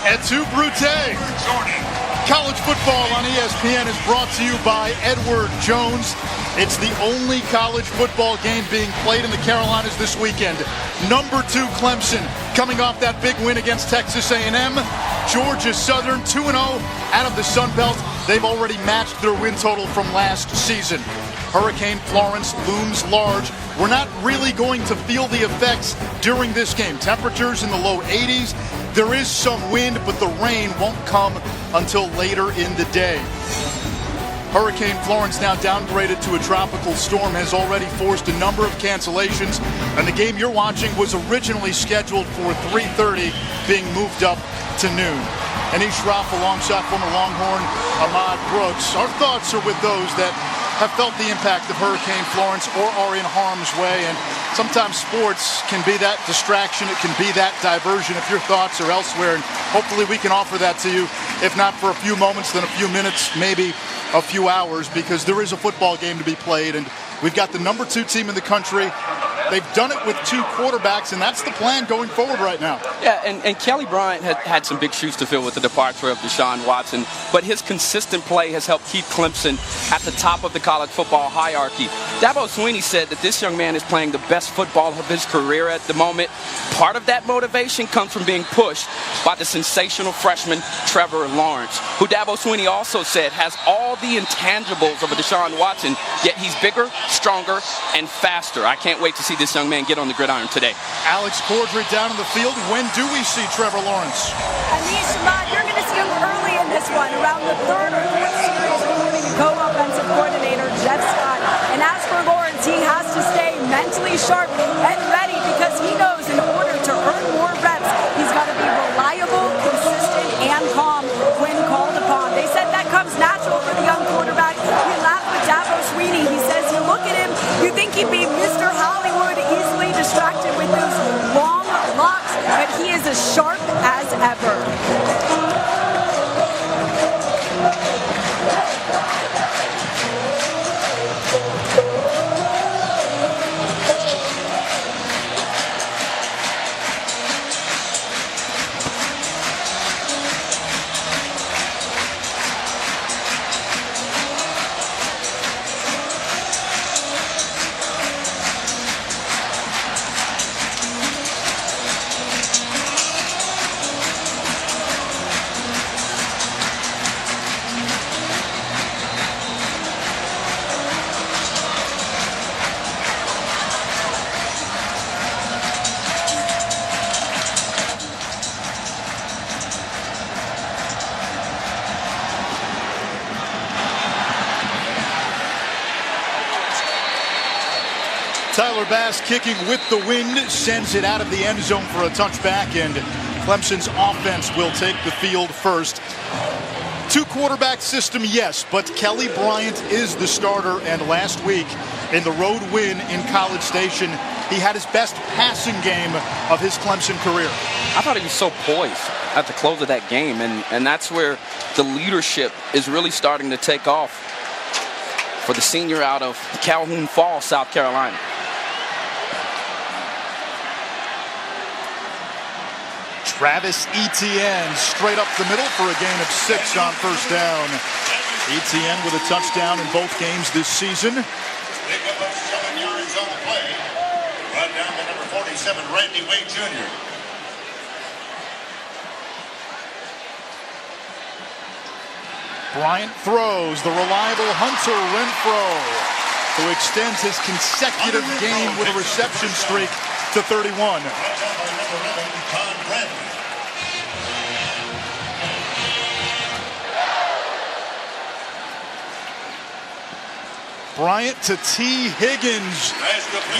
Et tu, Brute. College football on ESPN is brought to you by Edward Jones. It's the only college football game being played in the Carolinas this weekend. Number 2 Clemson coming off that big win against Texas A&M. Georgia Southern 2-0 out of the Sun Belt. They've already matched their win total from last season. Hurricane Florence looms large. We're not really going to feel the effects during this game. Temperatures in the low 80s. There is some wind, but the rain won't come until later in the day. Hurricane Florence, now downgraded to a tropical storm, has already forced a number of cancellations, and the game you're watching was originally scheduled for 3:30, being moved up to noon. Anish Shroff alongside former Longhorn Ahmad Brooks. Our thoughts are with those that have felt the impact of Hurricane Florence or are in harm's way, and sometimes sports can be that distraction, it can be that diversion if your thoughts are elsewhere, and hopefully we can offer that to you, if not for a few moments, then a few minutes, maybe a few hours, because there is a football game to be played, and we've got the number 2 team in the country. They've done it with 2 quarterbacks, and that's the plan going forward right now. Yeah, and Kelly Bryant had some big shoes to fill with the departure of Deshaun Watson, but his consistent play has helped keep Clemson at the top of the college football hierarchy. Dabo Swinney said that this young man is playing the best football of his career at the moment. Part of that motivation comes from being pushed by the sensational freshman Trevor Lawrence, who Dabo Swinney also said has all the intangibles of a Deshaun Watson, yet he's bigger, stronger, and faster. I can't wait to see this young man get on the gridiron today. Alex Cordry down in the field. When do we see Trevor Lawrence? Anish, you're going to see him early in this one, around the 3rd or 4th series, according to co-offensive coordinator Jeff Scott. And as for Lawrence, he has to stay mentally sharp and ready, because he knows in order to earn more reps, he's got to be reliable, consistent, and calm when called upon. They said that comes natural for the young quarterback. We laughed with Dabo Swinney. He says you look at him, you think he'd be Mr. Hollywood, easily distracted with those long locks, but he is as sharp as ever. Tyler Bass kicking with the wind, sends it out of the end zone for a touchback, and Clemson's offense will take the field first. 2 quarterback system, yes, but Kelly Bryant is the starter, and last week in the road win in College Station, he had his best passing game of his Clemson career. I thought he was so poised at the close of that game, and that's where the leadership is really starting to take off for the senior out of Calhoun Falls, South Carolina. Travis Etienne straight up the middle for a gain of 6 on first down. Etienne with a touchdown in both games this season. Pick up a 7 yards on the play. Run down to number 47, Randy Wade Jr. Bryant throws. The reliable Hunter Renfro, who extends his consecutive game with a reception streak to 31. Bryant to T. Higgins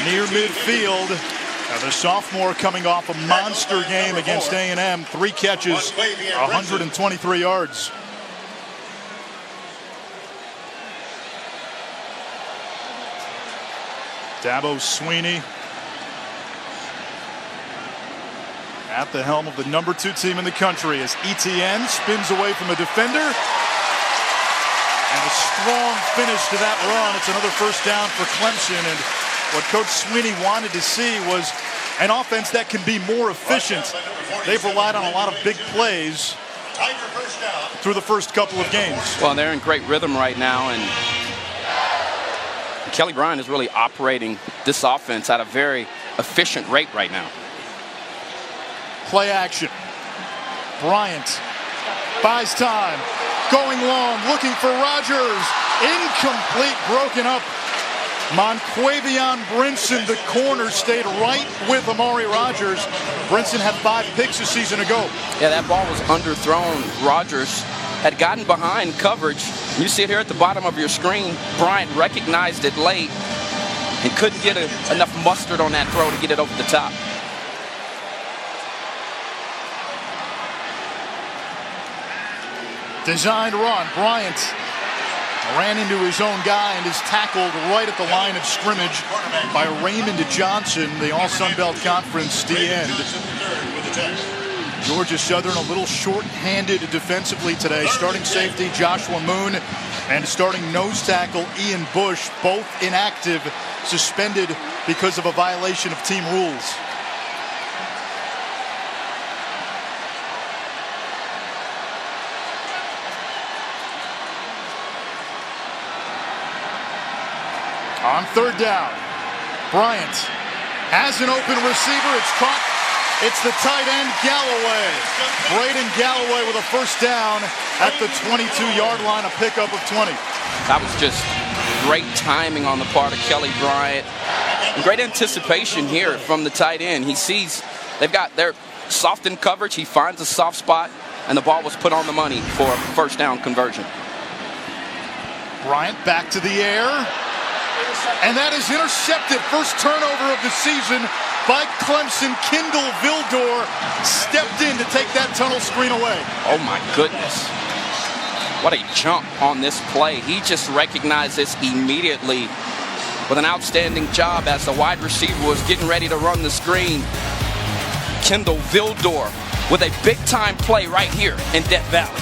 near midfield. Now the sophomore coming off a monster game against A&M. 3 catches, 123 yards. Dabo Swinney at the helm of the number 2 team in the country as Etienne spins away from a defender. And a strong finish to that run. It's another first down for Clemson. And what Coach Swinney wanted to see was an offense that can be more efficient. They've relied on a lot of big plays through the first couple of games. Well, they're in great rhythm right now, and Kelly Bryant is really operating this offense at a very efficient rate right now. Play action. Bryant buys time. Going long, looking for Rogers. Incomplete, broken up. Monquavion Brinson, the corner, stayed right with Amari Rogers. Brinson had 5 picks a season ago. Yeah, that ball was underthrown. Rogers had gotten behind coverage. You see it here at the bottom of your screen. Bryant recognized it late and couldn't get enough mustard on that throw to get it over the top. Designed run. Bryant ran into his own guy and is tackled right at the line of scrimmage by Raymond Johnson, the All-Sun Belt Conference D-end. Georgia Southern a little short-handed defensively today. Starting safety Joshua Moon and starting nose tackle Ian Bush, both inactive, suspended because of a violation of team rules. On third down, Bryant has an open receiver. It's caught. It's the tight end, Galloway. Braden Galloway with a first down at the 22-yard line, a pickup of 20. That was just great timing on the part of Kelly Bryant. Great anticipation here from the tight end. He sees they're soft in coverage. He finds a soft spot, and the ball was put on the money for a first down conversion. Bryant back to the air. And that is intercepted. First turnover of the season by Clemson. Kendall Vildor stepped in to take that tunnel screen away. Oh, my goodness. What a jump on this play. He just recognized this immediately with an outstanding job as the wide receiver was getting ready to run the screen. Kendall Vildor with a big-time play right here in Death Valley.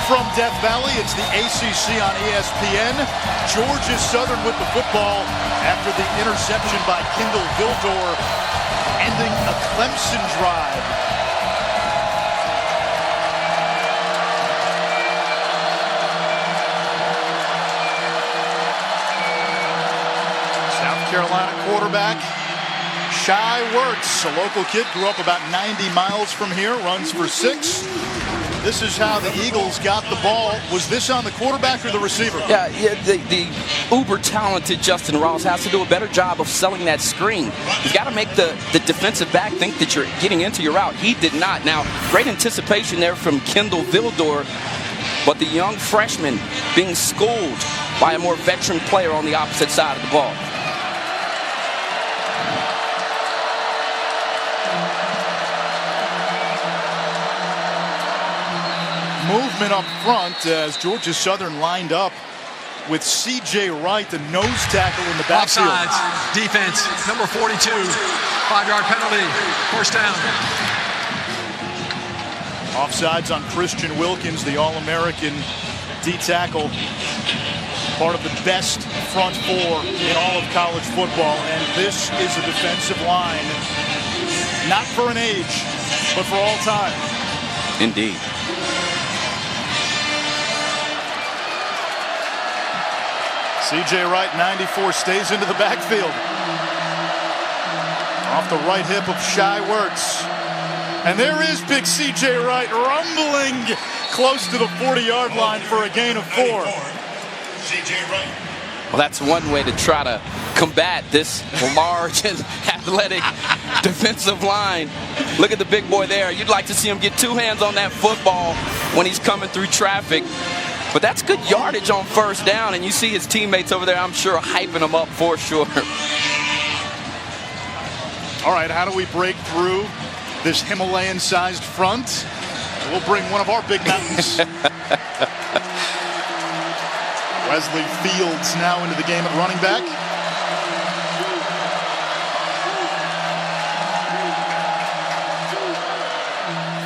From Death Valley, it's the ACC on ESPN. Georgia Southern with the football after the interception by Kendall Vildor, ending a Clemson drive. South Carolina quarterback Shai Wertz, a local kid, grew up about 90 miles from here, runs for 6. This is how the Eagles got the ball. Was this on the quarterback or the receiver? Yeah, the uber-talented Justin Ross has to do a better job of selling that screen. You've got to make the defensive back think that you're getting into your route. He did not. Now, great anticipation there from Kendall Vildor, but the young freshman being schooled by a more veteran player on the opposite side of the ball. Movement up front as Georgia Southern lined up with C.J. Wright, the nose tackle in the backfield. Offsides, defense, number 42, 5-yard penalty, first down. Offsides on Christian Wilkins, the All-American D-tackle, part of the best front four in all of college football. And this is a defensive line, not for an age, but for all time. Indeed. C.J. Wright, 94, stays into the backfield. Off the right hip of Shai Wertz. And there is big C.J. Wright rumbling close to the 40-yard line for a gain of 4. C.J. Wright. Well, that's one way to try to combat this large and athletic defensive line. Look at the big boy there. You'd like to see him get 2 hands on that football when he's coming through traffic. But that's good yardage on first down, and you see his teammates over there, I'm sure, hyping him up for sure. All right, how do we break through this Himalayan-sized front? We'll bring one of our big mountains. Wesley Fields now into the game at running back.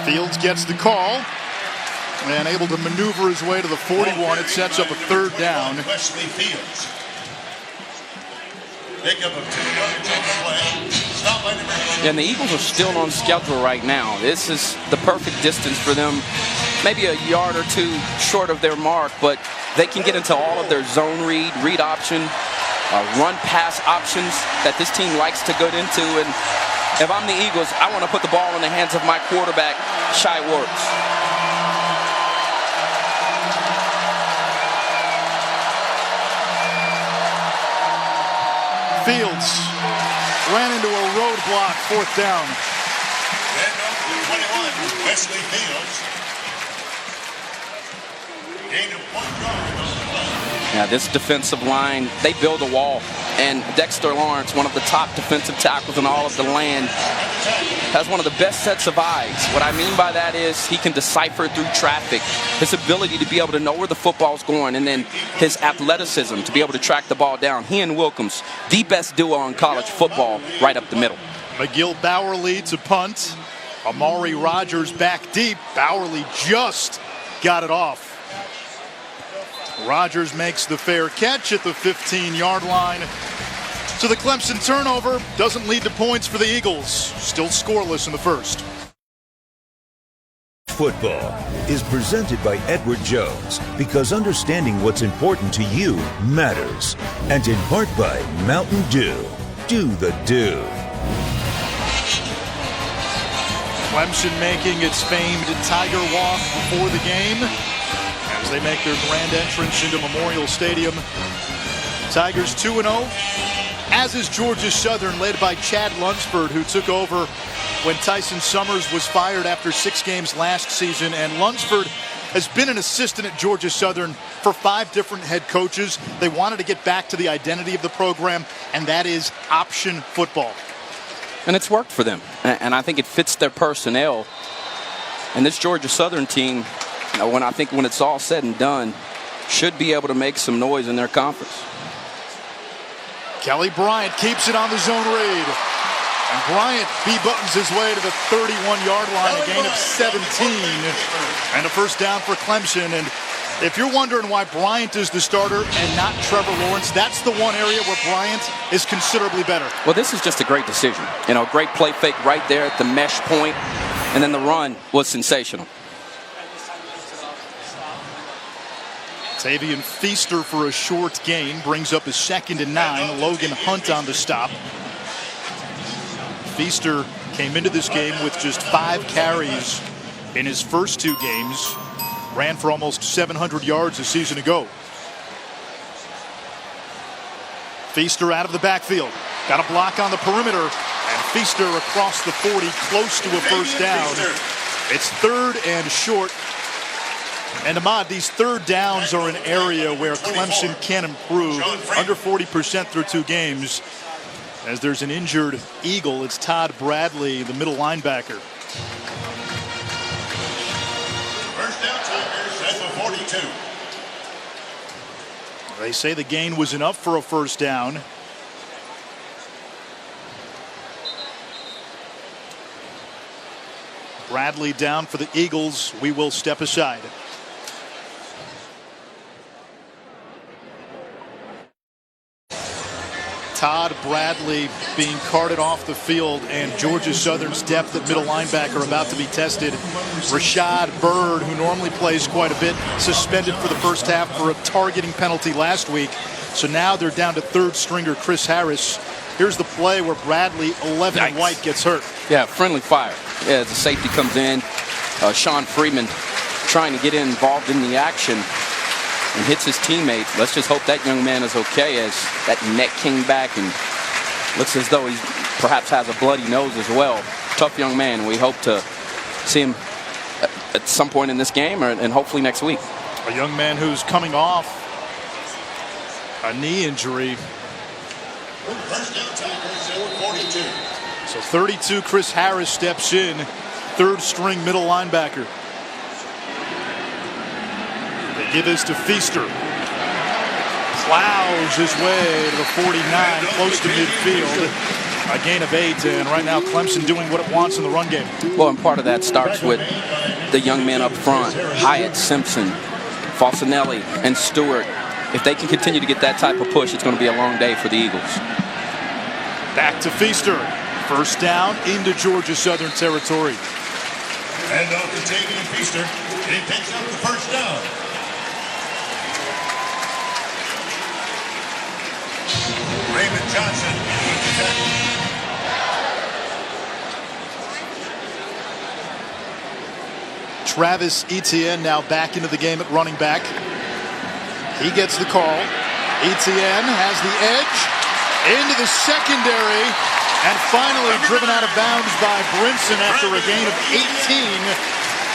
Fields gets the call. and able to maneuver his way to the 41. It sets up a third down. Wesley Fields. Pickup of 2 yards on the play. Stop by number 2. And the Eagles are still on schedule right now. This is the perfect distance for them. Maybe a yard or two short of their mark, but they can get into all of their zone read option, run-pass options that this team likes to get into. And if I'm the Eagles, I want to put the ball in the hands of my quarterback, Shai Werts. Fields ran into a roadblock, 4th down. Then number 21, Wesley Fields. Gain of 1 yard on the play. Now, this defensive line, they build a wall. And Dexter Lawrence, one of the top defensive tackles in all of the land, has one of the best sets of eyes. What I mean by that is he can decipher through traffic, his ability to be able to know where the football's going, and then his athleticism to be able to track the ball down. He and Wilkins, the best duo in college football, right up the middle. McGill Bowerly to punt. Amari Rogers back deep. Bowerly just got it off. Rogers makes the fair catch at the 15-yard line. So the Clemson turnover doesn't lead to points for the Eagles. Still scoreless in the first. Football is presented by Edward Jones because understanding what's important to you matters. And in part by Mountain Dew. Do the do. Clemson making its famed Tiger Walk before the game as they make their grand entrance into Memorial Stadium. Tigers 2-0, as is Georgia Southern, led by Chad Lunsford, who took over when Tyson Summers was fired after 6 games last season. And Lunsford has been an assistant at Georgia Southern for 5 different head coaches. They wanted to get back to the identity of the program, and that is option football. And it's worked for them. And I think it fits their personnel. And this Georgia Southern team, when it's all said and done, should be able to make some noise in their conference. Kelly Bryant keeps it on the zone read. And Bryant B-buttons his way to the 31-yard line, a gain of 17. And a first down for Clemson. And if you're wondering why Bryant is the starter and not Trevor Lawrence, that's the one area where Bryant is considerably better. Well, this is just a great decision. Great play fake right there at the mesh point. And then the run was sensational. Tavian Feaster for a short gain brings up a 2nd and 9. Logan Hunt on the stop. Feaster came into this game with just 5 carries in his first 2 games. Ran for almost 700 yards a season ago. Feaster out of the backfield. Got a block on the perimeter. And Feaster across the 40, close to a first down. It's 3rd and short. And Ahmad, these 3rd downs are an area where Clemson can improve. Under 40% through 2 games. As there's an injured Eagle, it's Todd Bradley, the middle linebacker. First down, Tigers at the 42. They say the gain was enough for a first down. Bradley down for the Eagles. We will step aside. Todd Bradley being carted off the field, and Georgia Southern's depth at middle linebacker about to be tested. Rashad Byrd, who normally plays quite a bit, suspended for the first half for a targeting penalty last week. So now they're down to 3rd stringer Chris Harris. Here's the play where Bradley, 11 and White, gets hurt. Yeah, friendly fire. Yeah, as the safety comes in, Sean Freeman trying to get involved in the action and hits his teammate. Let's just hope that young man is okay, as that neck came back and looks as though he perhaps has a bloody nose as well. Tough young man. We hope to see him at some point in this game and hopefully next week. A young man who's coming off a knee injury. First down, Tigers at 42. So 32, Chris Harris steps in, 3rd string middle linebacker. They give this to Feaster. Plows his way to the 49, close to midfield. A gain of 8, and right now Clemson doing what it wants in the run game. Well, and part of that starts with the young men up front, Hyatt, Simpson, Falsinelli, and Stewart, if they can continue to get that type of push, it's going to be a long day for the Eagles. Back to Feaster. First down into Georgia Southern territory. And off to Tavian Feaster. He picks up the first down. Raymond Johnson with the tackle. Travis Etienne now back into the game at running back. He gets the call. Etienne has the edge into the secondary and finally driven out of bounds by Brinson after a gain of 18.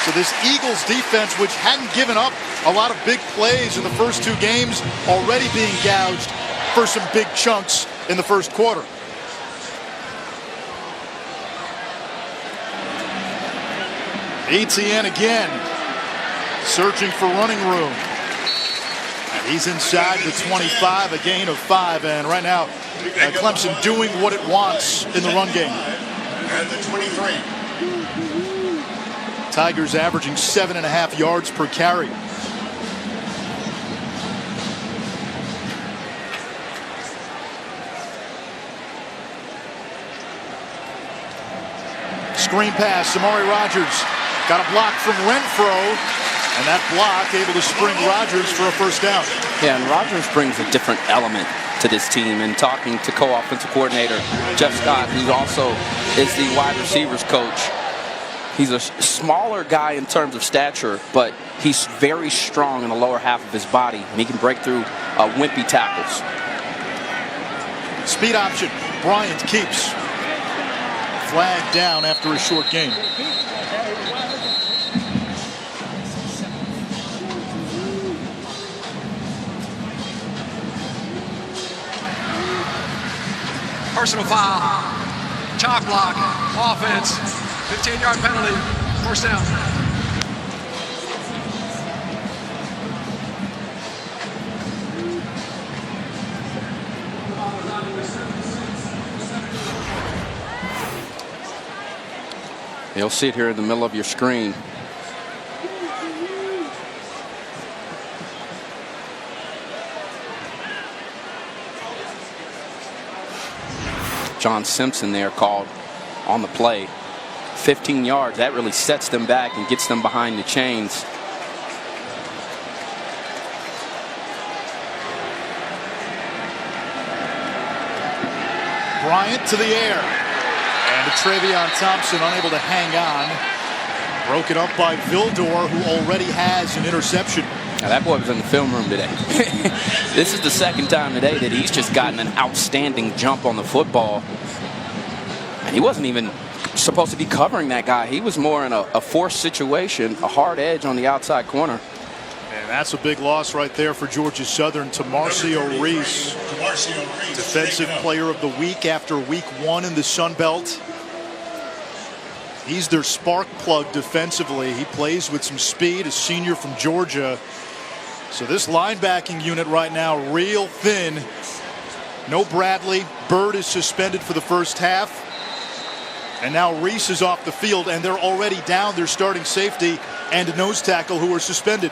So this Eagles defense, which hadn't given up a lot of big plays in the first two games, already being gouged for some big chunks in the first quarter. Etienne again, searching for running room. And he's inside the 25, a gain of 5. And right now, Clemson doing what it wants in the run game. And the 23. Tigers averaging 7.5 yards per carry. Screen pass, Samari Rogers. Got a block from Renfro, and that block able to spring Rogers for a first down. Yeah, and Rogers brings a different element to this team. And talking to co-offensive coordinator Jeff Scott, who also is the wide receivers coach, he's a smaller guy in terms of stature, but he's very strong in the lower half of his body, and he can break through wimpy tackles. Speed option, Bryant keeps. Flag down after a short gain. Personal foul. Chalk block. Offense. 15-yard penalty. First down. You'll see it here in the middle of your screen. John Simpson there called on the play. 15 yards. That really sets them back and gets them behind the chains. Bryant to the air. And Travion Thompson unable to hang on. Broken up by Vildor, who already has an interception. Now that boy was in the film room today. This is the second time today that he's just gotten an outstanding jump on the football. And he wasn't even supposed to be covering that guy. He was more in a forced situation, a hard edge on the outside corner. And that's a big loss right there for Georgia Southern to Marcio Reese. Defensive Player of the Week after week 1 in the Sun Belt. He's their spark plug defensively. He plays with some speed, a senior from Georgia. So this linebacking unit right now real thin. No Bradley. Bird is suspended for the first half. And now Reese is off the field, and they're already down their starting safety and a nose tackle who are suspended.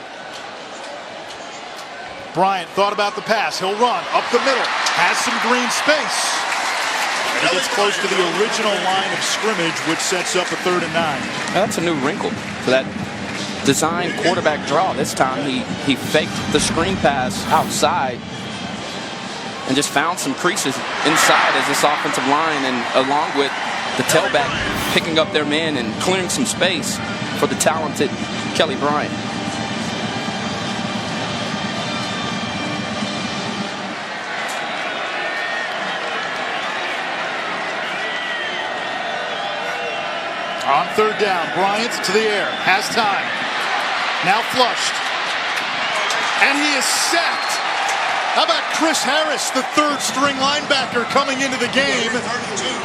Bryant thought about the pass. He'll run up the middle. Has some green space. And he gets close to the original line of scrimmage, which sets up a 3rd and 9. Now that's a new wrinkle for that design quarterback draw. This time he faked the screen pass outside and just found some creases inside as this offensive line, and along with the tailback picking up their man and clearing some space for the talented Kelly Bryant. On 3rd down, Bryant to the air, has time. Now flushed. And he is sacked. How about Chris Harris, the 3rd string linebacker, coming into the game?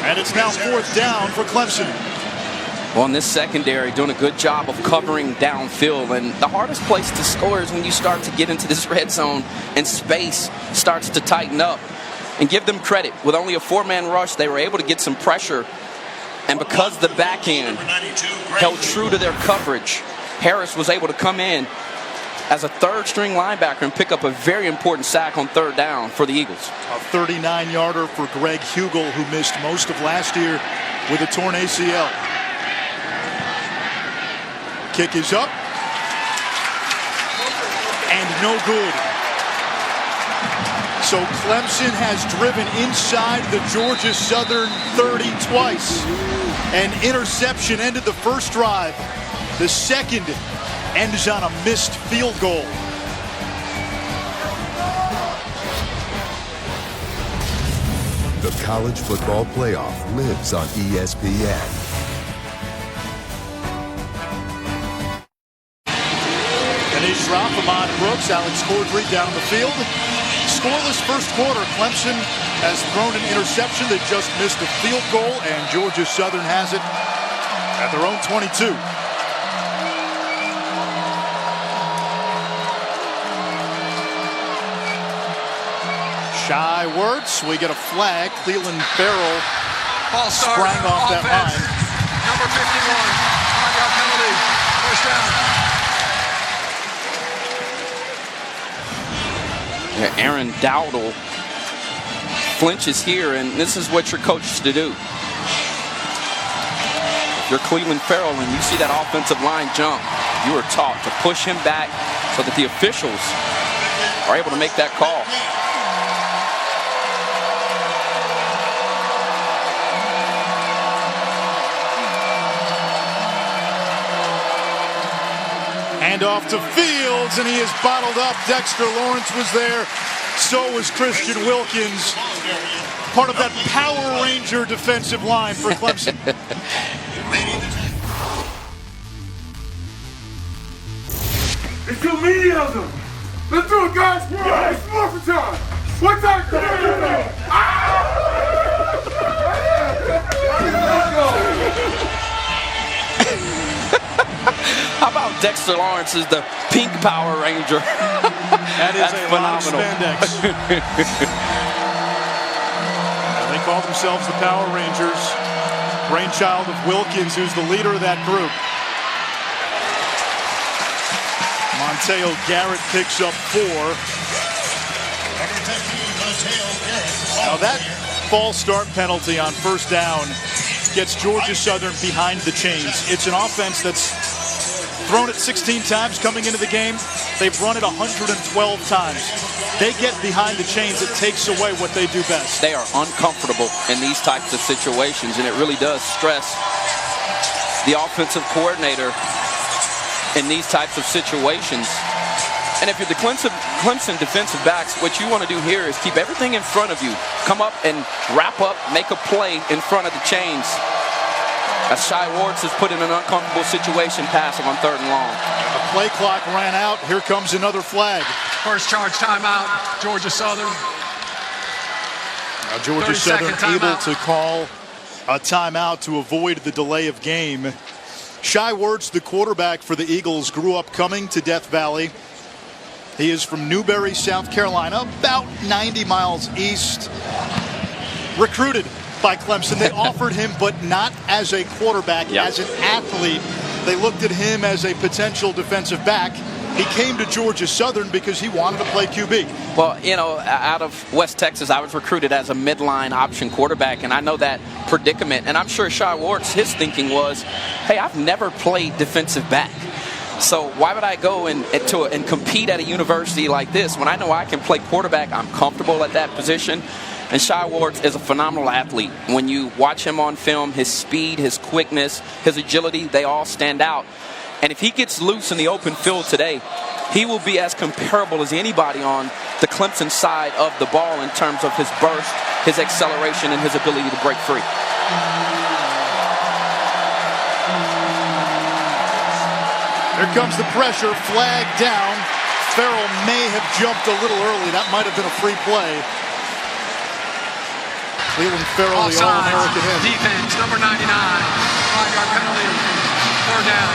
And it's now 4th down for Clemson. Well, in this secondary, doing a good job of covering downfield. And the hardest place to score is when you start to get into this red zone and space starts to tighten up. And give them credit. With only a 4-man rush, they were able to get some pressure. And because the backhand held true to their coverage, Harris was able to come in as a third-string linebacker and pick up a very important sack on third down for the Eagles. A 39-yarder for Greg Hugel, who missed most of last year with a torn ACL. Kick is up. And no good. So Clemson has driven inside the Georgia Southern 30 twice. An interception ended the first drive. The second ends on a missed field goal. The college football playoff lives on ESPN. Anish Ralph, Ahmad Brooks, Alex Cordry down the field. Scoreless first quarter. Clemson has thrown an interception. They just missed a field goal, and Georgia Southern has it at their own 22. Shy Wertz, we get a flag. Cleveland Farrell sprang off that line. Number 51, 5-yard penalty, first down. Yeah, Aaron Dowdle flinches here, and this is what you're coached to do. If you're Cleveland Farrell and you see that offensive line jump, you are taught to push him back so that the officials are able to make that call. Handoff to Fields, and he is bottled up. Dexter Lawrence was there. So was Christian Wilkins. Part of that Power Ranger defensive line for Clemson. There's too many of them. Let's do it, guys. It's morphin' time. What's that? How about Dexter Lawrence is the pink Power Ranger? That is a phenomenal. Spandex. They call themselves the Power Rangers. Brainchild of Wilkins, who's the leader of that group. Monteo Garrett picks up 4. Now that false start penalty on first down gets Georgia Southern behind the chains. It's an offense that's thrown it 16 times coming into the game. They've run it 112 times. They get behind the chains. It takes away what they do best. They are uncomfortable in these types of situations, and it really does stress the offensive coordinator in these types of situations. And if you're the Clemson defensive backs, what you want to do here is keep everything in front of you. Come up and wrap up, make a play in front of the chains. As Shy Wertz is put in an uncomfortable situation passing on third and long. The play clock ran out. Here comes another flag. First charge timeout, Georgia Southern. Now Georgia Southern able to call a timeout to avoid the delay of game. Shy Wertz, the quarterback for the Eagles, grew up coming to Death Valley. He is from Newberry, South Carolina, about 90 miles east. Recruited by Clemson. They offered him, but not as a quarterback, as an athlete. They looked at him as a potential defensive back. He came to Georgia Southern because he wanted to play QB. Well, you know, out of West Texas, I was recruited as a midline option quarterback, and I know that predicament. And I'm sure Shy Wertz, his thinking was, hey, I've never played defensive back. So why would I go and compete at a university like this when I know I can play quarterback? I'm comfortable at that position. And Shy Wertz is a phenomenal athlete. When you watch him on film, his speed, his quickness, his agility, they all stand out. And if he gets loose in the open field today, he will be as comparable as anybody on the Clemson side of the ball in terms of his burst, his acceleration, and his ability to break free. Here comes the pressure, flag down. Farrell may have jumped a little early. That might have been a free play. Cleveland Farrell, the All-American in. Defense, number 99, 5-yard penalty, third down.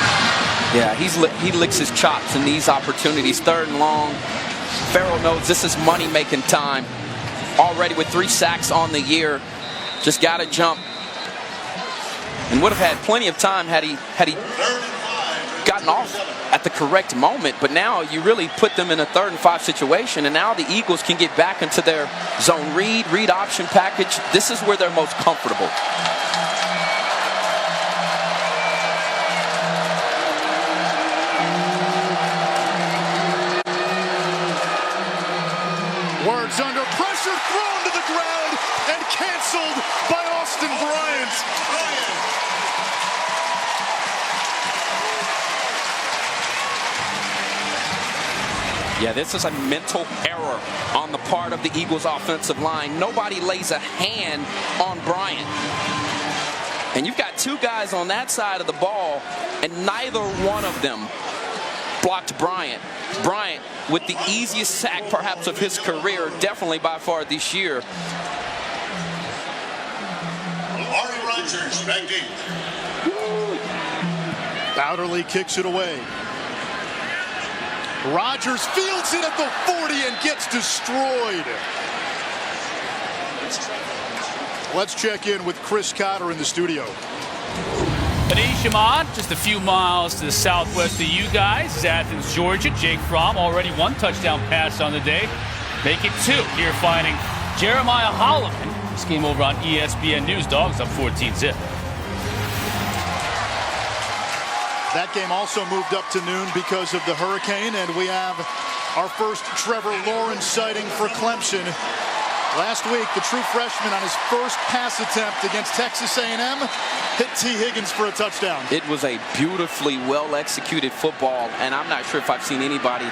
Yeah, he licks his chops in these opportunities. Third and long. Farrell knows this is money-making time. Already with 3 sacks on the year. Just got to jump. And would have had plenty of time had he got gotten off at the correct moment, but now you really put them in a 3rd and 5 situation, and now the Eagles can get back into their zone read option package. This is where they're most comfortable. Words under pressure, thrown to the ground, and canceled by Austin Bryant. Yeah, this is a mental error on the part of the Eagles offensive line. Nobody lays a hand on Bryant. And you've got 2 guys on that side of the ball, and neither one of them blocked Bryant. Bryant with the easiest sack perhaps of his career, definitely by far this year. Ari Rodgers back deep. Bowderly kicks it away. Rodgers fields it at the 40 and gets destroyed. Let's check in with Chris Cotter in the studio. Anish Ahmad, just a few miles to the southwest of you guys, is Athens, Georgia. Jake Fromm, already 1 touchdown pass on the day. Make it 2. Here finding Jeremiah Holloman. This game over on ESPN News. Dogs up 14-zip. That game also moved up to noon because of the hurricane, and we have our first Trevor Lawrence sighting for Clemson. Last week, the true freshman on his first pass attempt against Texas A&M hit T. Higgins for a touchdown. It was a beautifully well-executed football, and I'm not sure if I've seen anybody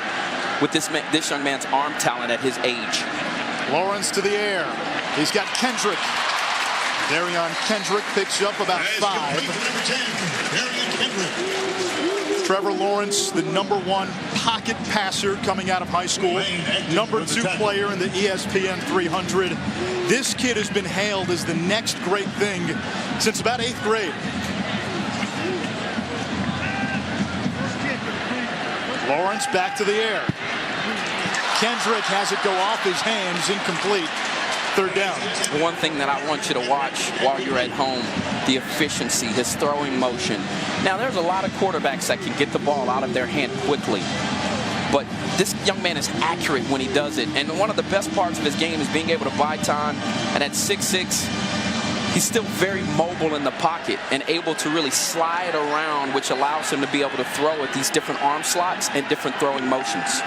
with this young man's arm talent at his age. Lawrence to the air. He's got Kendrick. Darion Kendrick picks up about 5. Trevor Lawrence, the #1 pocket passer coming out of high school, #2 player in the ESPN 300. This kid has been hailed as the next great thing since about 8th grade. Lawrence back to the air. Kendrick has it go off his hands, incomplete. 3rd down. One thing that I want you to watch while you're at home, the efficiency, his throwing motion. Now, there's a lot of quarterbacks that can get the ball out of their hand quickly, but this young man is accurate when he does it. And one of the best parts of his game is being able to buy time. And at 6'6", he's still very mobile in the pocket and able to really slide around, which allows him to be able to throw at these different arm slots and different throwing motions.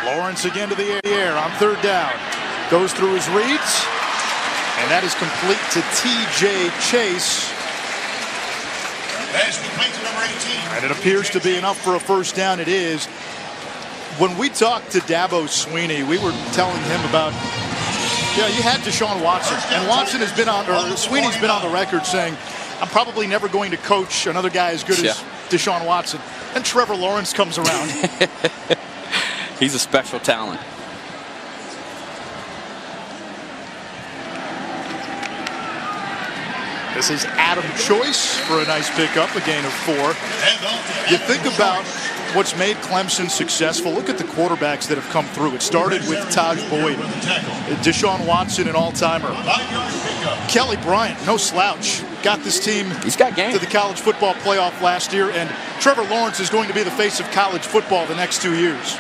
Lawrence again to the air on 3rd down. Goes through his reads, and that is complete to T.J. Chase. And it appears to be enough for a 1st down. It is. When we talked to Dabo Swinney, we were telling him about, you had Deshaun Watson. And Watson has been on, or Swinney's been on the record saying, I'm probably never going to coach another guy as good as Deshaun Watson. And Trevor Lawrence comes around. He's a special talent. This is Adam Choice for a nice pickup, a gain of 4. You think about what's made Clemson successful. Look at the quarterbacks that have come through. It started with Taj Boyd, Deshaun Watson, an all-timer. Kelly Bryant, no slouch, got this team to the college football playoff last year, and Trevor Lawrence is going to be the face of college football the next 2 years.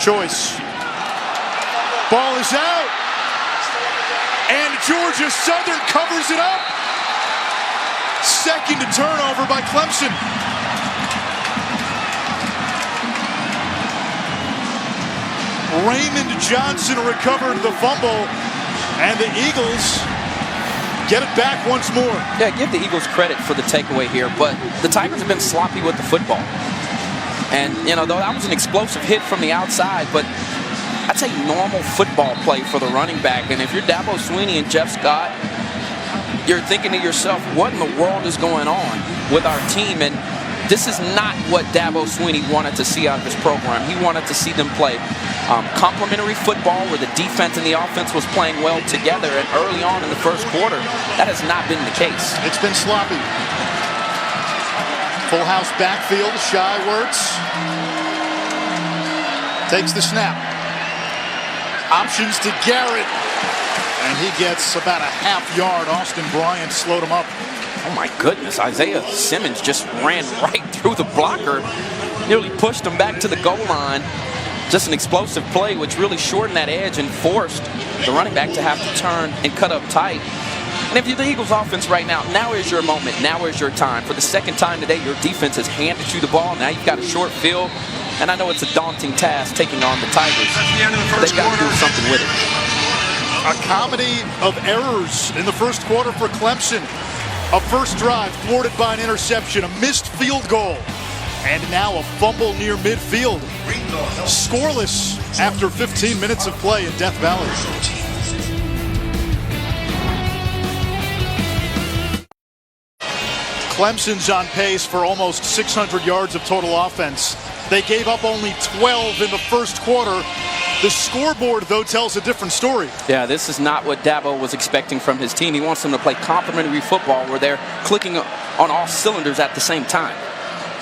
Choice. Ball is out. And Georgia Southern covers it up. 2nd turnover by Clemson. Raymond Johnson recovered the fumble, and the Eagles get it back once more. Yeah, give the Eagles credit for the takeaway here, but the Tigers have been sloppy with the football. And, though that was an explosive hit from the outside, but that's a normal football play for the running back. And if you're Dabo Swinney and Jeff Scott, you're thinking to yourself, what in the world is going on with our team? And this is not what Dabo Swinney wanted to see out of his program. He wanted to see them play complementary football where the defense and the offense was playing well together. And early on in the 1st quarter, that has not been the case. It's been sloppy. Full house backfield. Shy Wirtz takes the snap. Options to Garrett. And he gets about a half yard. Austin Bryant slowed him up. Oh my goodness, Isaiah Simmons just ran right through the blocker, nearly pushed him back to the goal line. Just an explosive play which really shortened that edge and forced the running back to have to turn and cut up tight. And if you're the Eagles offense right now, now is your moment, now is your time. For the second time today, your defense has handed you the ball. Now you've got a short field, and I know it's a daunting task taking on the Tigers. That's the end of the first They've got to do something with it. A comedy of errors in the first quarter for Clemson. A first drive thwarted by an interception, a missed field goal, and now a fumble near midfield. Scoreless after 15 minutes of play in Death Valley. Clemson's on pace for almost 600 yards of total offense. They gave up only 12 in the first quarter. The scoreboard, though, tells a different story. Yeah, this is not what Dabo was expecting from his team. He wants them to play complementary football where they're clicking on all cylinders at the same time.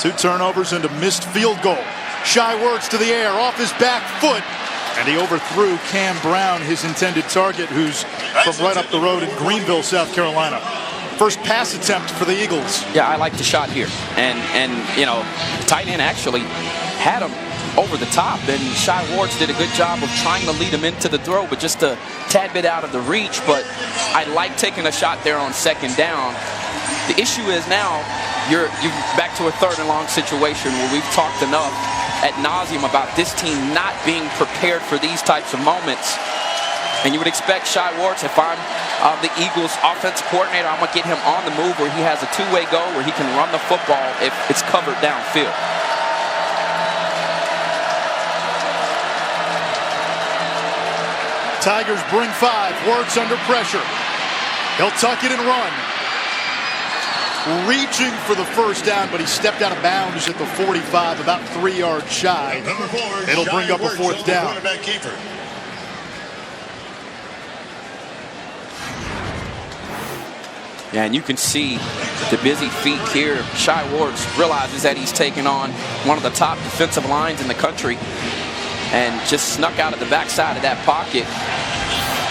2 turnovers and a missed field goal. Shy Werts to the air, off his back foot, and he overthrew Cam Brown, his intended target, who's from right up the road in Greenville, South Carolina. First pass attempt for the Eagles. Yeah, I like the shot here. And you know, tight end actually had him over the top, and Shy Werts did a good job of trying to lead him into the throw, but just a tad bit out of the reach. But I like taking a shot there on second down. The issue is now you're back to a third and long situation where we've talked enough ad nauseum about this team not being prepared for these types of moments. And you would expect Shy Werts, if I'm the Eagles offensive coordinator, I'm going to get him on the move where he has a two-way go, where he can run the football if it's covered downfield. Tigers bring 5. Werts under pressure. He'll tuck it and run. Reaching for the first down, but he stepped out of bounds at the 45, about 3 yards shy. It'll bring up a fourth down. Yeah, and you can see the busy feet here. Shy Werts realizes that he's taking on one of the top defensive lines in the country and just snuck out of the backside of that pocket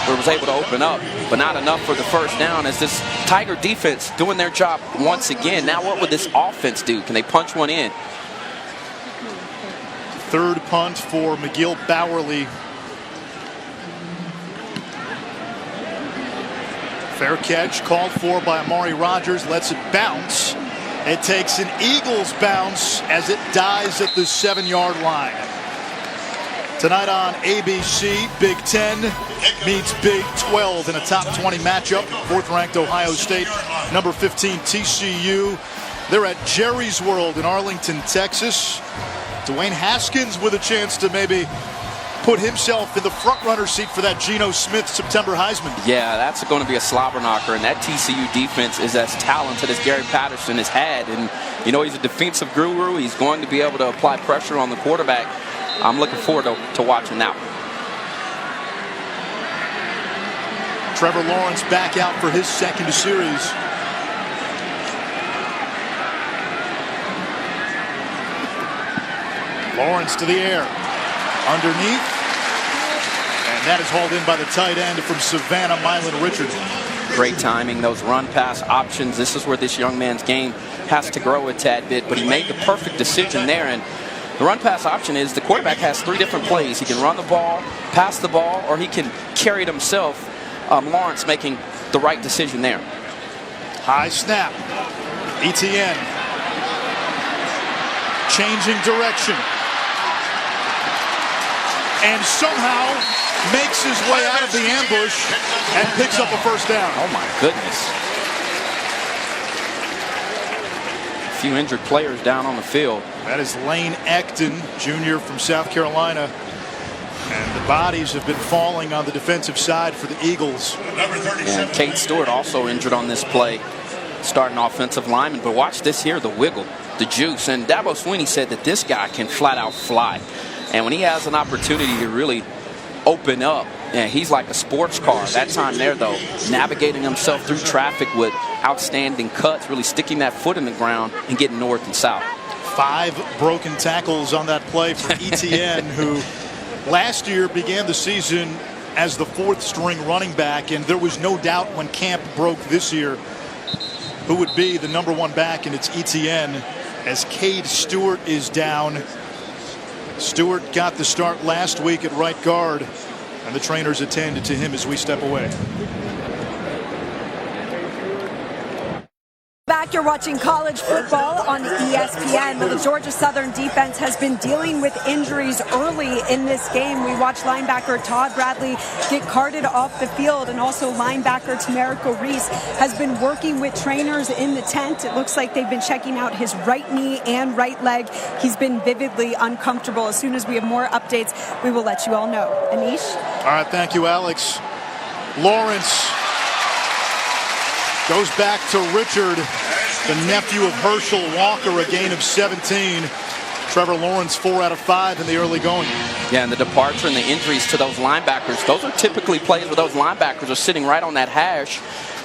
where it was able to open up, but not enough for the first down as this Tiger defense doing their job once again. Now what would this offense do? Can they punch one in? Third punt for McGill Bowerly. Fair catch called for by Amari Rogers, lets it bounce. It takes an Eagles bounce as it dies at the 7-yard line. Tonight on ABC, Big 10 meets Big 12 in a top 20 matchup. 4th-ranked Ohio State, number 15 TCU. They're at Jerry's World in Arlington, Texas. Dwayne Haskins with a chance to maybe put himself in the front-runner seat for that Geno Smith September Heisman. Yeah, that's going to be a slobber knocker, and that TCU defense is as talented as Gary Patterson has had. And, you know, he's a defensive guru. He's going to be able to apply pressure on the quarterback. I'm looking forward to watching that one. Trevor Lawrence back out for his second series. Lawrence to the air. Underneath. And that is hauled in by the tight end from Savannah, Mylan Richards. Great timing, those run-pass options. This is where this young man's game has to grow a tad bit, but he made the perfect decision there. And the run-pass option is the quarterback has 3 different plays. He can run the ball, pass the ball, or he can carry it himself. Lawrence making the right decision there. High snap. ETN. Changing direction. And somehow makes his way out of the ambush and picks up a first down. Oh my goodness. A few injured players down on the field. That is Lane Ecton, junior from South Carolina. And the bodies have been falling on the defensive side for the Eagles. And Kate Stewart also injured on this play, starting offensive lineman. But watch this here, the wiggle, the juice. And Dabo Swinney said that this guy can flat out fly. And when he has an opportunity to really open up, yeah, he's like a sports car. That time there, though, navigating himself through traffic with outstanding cuts, really sticking that foot in the ground and getting north and south. 5 broken tackles on that play for ETN, who last year began the season as the 4th string running back, and there was no doubt when camp broke this year who would be the #1 back, and it's Etienne, as Cade Stewart is down. Stewart got the start last week at right guard, and the trainers attended to him as we step away. Back, you're watching college football on ESPN. Well, the Georgia Southern defense has been dealing with injuries early in this game. We watched linebacker Todd Bradley get carted off the field, and also linebacker Tamarico Reese has been working with trainers in the tent. It looks like they've been checking out his right knee and right leg. He's been vividly uncomfortable. As soon as we have more updates, we will let you all know. Anish? All right, thank you, Alex. Lawrence goes back to Richard, the nephew of Herschel Walker, a gain of 17. Trevor Lawrence 4 out of 5 in the early going. Yeah, and the departure and the injuries to those linebackers, those are typically plays where those linebackers are sitting right on that hash.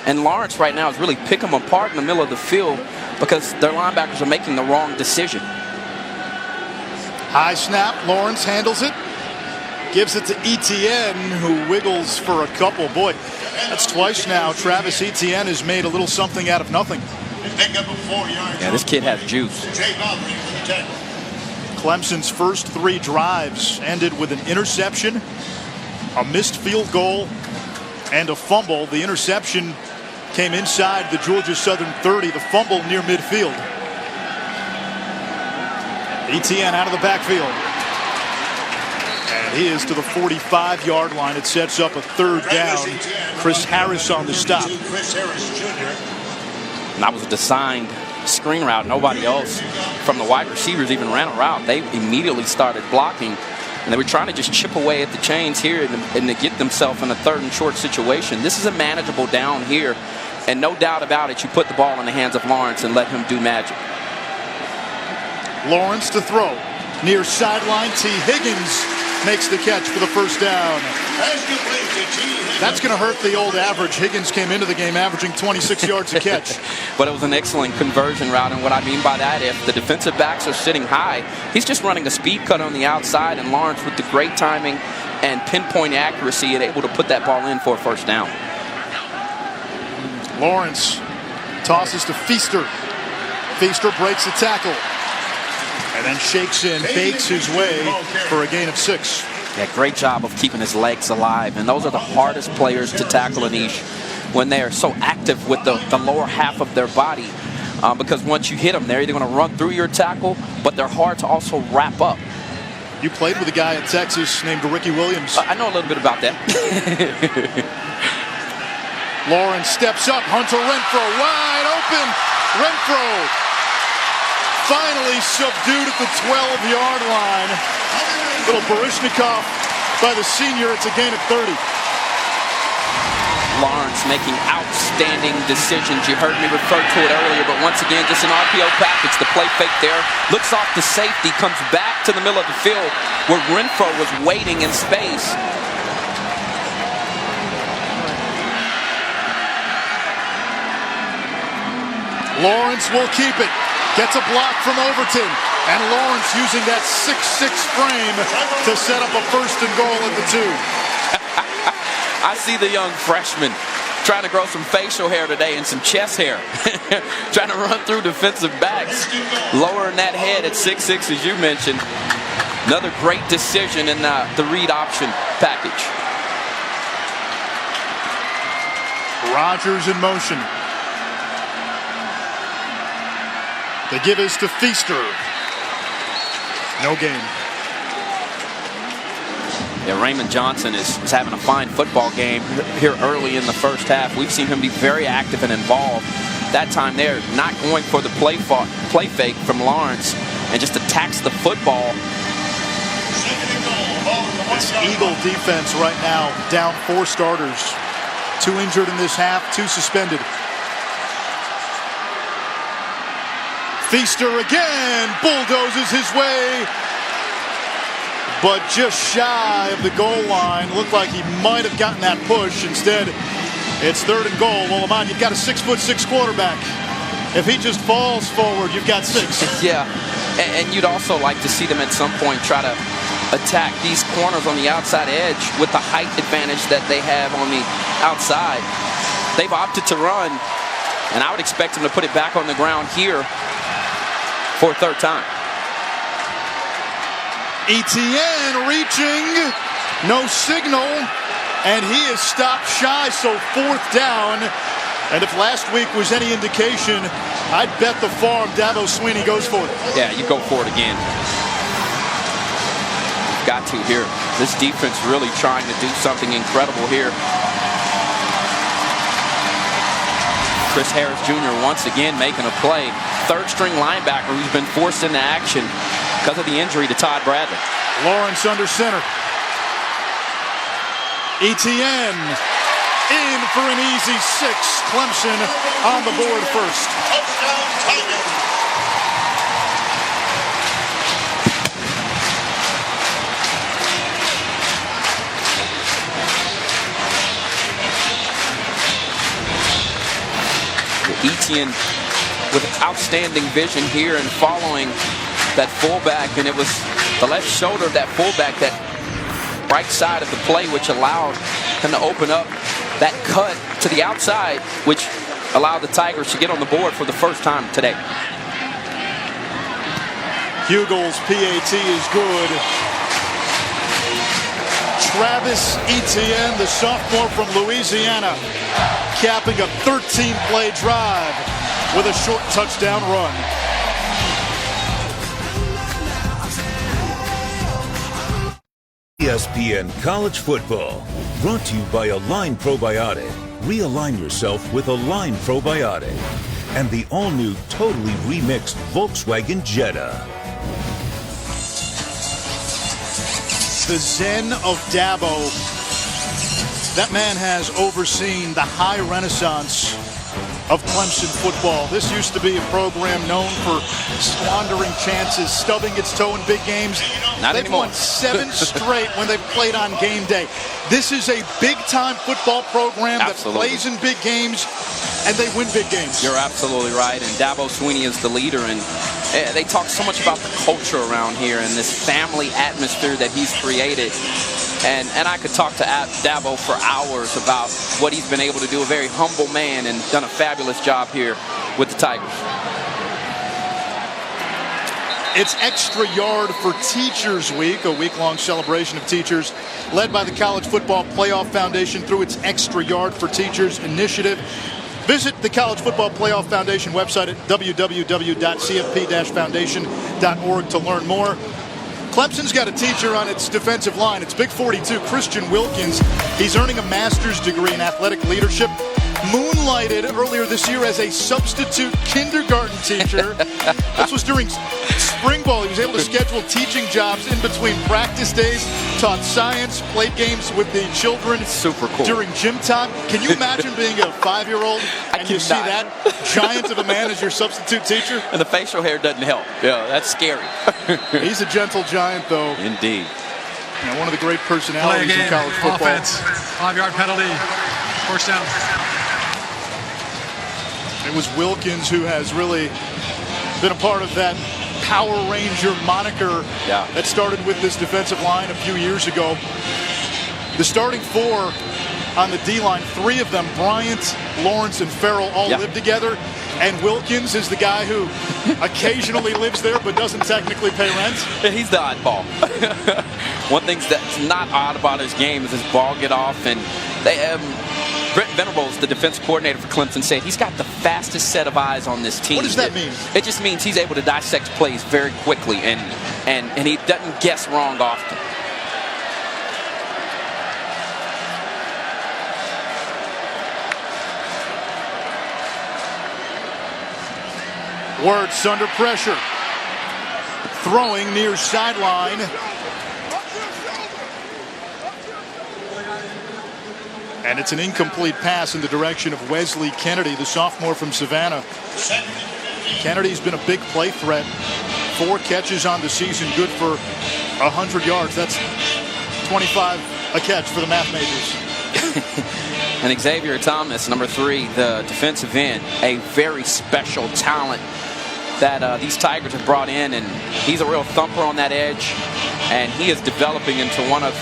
And Lawrence right now is really picking them apart in the middle of the field because their linebackers are making the wrong decision. High snap, Lawrence handles it. Gives it to Etienne, who wiggles for a couple. Boy, that's twice now Travis Etienne has made a little something out of nothing. Yeah, this kid has juice. Clemson's first 3 drives ended with an interception, a missed field goal, and a fumble. The interception came inside the Georgia Southern 30, the fumble near midfield. Etienne out of the backfield. And he is to the 45-yard line. It sets up a 3rd down. Chris Harris on the stop. And that was a designed screen route. Nobody else from the wide receivers even ran a route. They immediately started blocking. And they were trying to just chip away at the chains here and to get themselves in a 3rd and short situation. This is a manageable down here. And no doubt about it, you put the ball in the hands of Lawrence and let him do magic. Lawrence to throw. Near sideline, T. Higgins makes the catch for the first down. That's going to hurt the old average. Higgins came into the game averaging 26 yards a catch. But it was an excellent conversion route, and what I mean by that, if the defensive backs are sitting high, he's just running a speed cut on the outside, and Lawrence with the great timing and pinpoint accuracy and able to put that ball in for a first down. Lawrence tosses to Feaster. Feaster breaks the tackle. And then shakes in, fakes his way for a gain of 6. Yeah, great job of keeping his legs alive. And those are the hardest players to tackle, Anish, when they are so active with the lower half of their body. Because once you hit them, they're either going to run through your tackle, but they're hard to also wrap up. You played with a guy in Texas named Ricky Williams. I know a little bit about that. Lawrence steps up. Hunter Renfrow wide open. Renfrow finally subdued at the 12-yard line. Little Barishnikov by the senior. It's a gain of 30. Lawrence making outstanding decisions. You heard me refer to it earlier, but once again, just an RPO package. The play fake there. Looks off the safety. Comes back to the middle of the field where Renfrow was waiting in space. Lawrence will keep it. Gets a block from Overton. And Lawrence using that 6'6" frame to set up a 1st and goal at the 2. I see the young freshman trying to grow some facial hair today and some chest hair. Trying to run through defensive backs. Lowering that head at 6'6", as you mentioned. Another great decision in the read option package. Rodgers in motion. The give is to Feaster. No gain. Yeah, Raymond Johnson is having a fine football game here early in the first half. We've seen him be very active and involved. That time there, not going for the play fake from Lawrence and just attacks the football. This Eagle defense right now down 4 starters. 2 injured in this half, 2 suspended. Feaster again bulldozes his way, but just shy of the goal line. Looked like he might have gotten that push. Instead, it's 3rd and goal. Well, Lamont, you've got a 6'6" quarterback. If he just falls forward, you've got 6. Yeah, and you'd also like to see them at some point try to attack these corners on the outside edge with the height advantage that they have on the outside. They've opted to run, and I would expect them to put it back on the ground here for a third time. Etienne reaching, no signal, and he is stopped shy, so fourth down. And if last week was any indication, I'd bet the farm Dabo Swinney goes for it. Yeah, you go for it again. You've got to here. This defense really trying to do something incredible here. Chris Harris Jr. once again making a play. Third string linebacker who's been forced into action because of the injury to Todd Bradley. Lawrence under center. Etienne in for an easy 6. Clemson on the board first. Touchdown, Tigers. Etienne with outstanding vision here and following that fullback, and it was the left shoulder of that fullback, that right side of the play, which allowed him to open up that cut to the outside, which allowed the Tigers to get on the board for the first time today. Hugel's PAT is good. Travis Etienne, the sophomore from Louisiana, capping a 13-play drive with a short touchdown run. ESPN College Football, brought to you by Align Probiotic. Realign yourself with Align Probiotic. And the all-new, totally remixed Volkswagen Jetta. The Zen of Dabo. That man has overseen the high renaissance of Clemson football. This used to be a program known for squandering chances, stubbing its toe in big games. Not They've anymore. won 7 straight when they've played on game day. This is a big-time football program that plays in big games, and they win big games. You're absolutely right, and Dabo Swinney is the leader, and they talk so much about the culture around here and this family atmosphere that he's created. And I could talk to Dabo for hours about what he's been able to do. A very humble man and done a fabulous job here with the Tigers. It's Extra Yard for Teachers Week, a week-long celebration of teachers led by the College Football Playoff Foundation through its Extra Yard for Teachers initiative. Visit the College Football Playoff Foundation website at www.cfp-foundation.org to learn more. Clemson's got a teacher on its defensive line. It's Big 42, Christian Wilkins. He's earning a master's degree in athletic leadership. Moonlighted earlier this year as a substitute kindergarten teacher. This was during spring ball. He was able to schedule teaching jobs in between practice days, taught science, played games with the children. Super cool. During gym time. Can you imagine being a 5-year-old and you see that giant of a man as your substitute teacher? And the facial hair doesn't help. Yeah, that's scary. He's a gentle giant, though. Indeed. And one of the great personalities in college football. Offense, 5-yard penalty, first down. It was Wilkins who has really been a part of that Power Ranger moniker that started with this defensive line a few years ago. The starting 4 on the D-line, 3 of them, Bryant, Lawrence, and Farrell, all live together. And Wilkins is the guy who occasionally lives there but doesn't technically pay rent. He's the oddball. One thing that's not odd about his game is his ball get off. And Brent Venables, the defensive coordinator for Clemson, said he's got the fastest set of eyes on this team. What does that mean? It just means he's able to dissect plays very quickly, and he doesn't guess wrong often. Wirtz under pressure. Throwing near sideline. And it's an incomplete pass in the direction of Wesley Kennedy, the sophomore from Savannah. Kennedy's been a big play threat. 4 catches on the season, good for 100 yards. That's 25 a catch for the math majors. And Xavier Thomas, number 3, the defensive end, a very special talent that these Tigers have brought in, and he's a real thumper on that edge, and he is developing into one of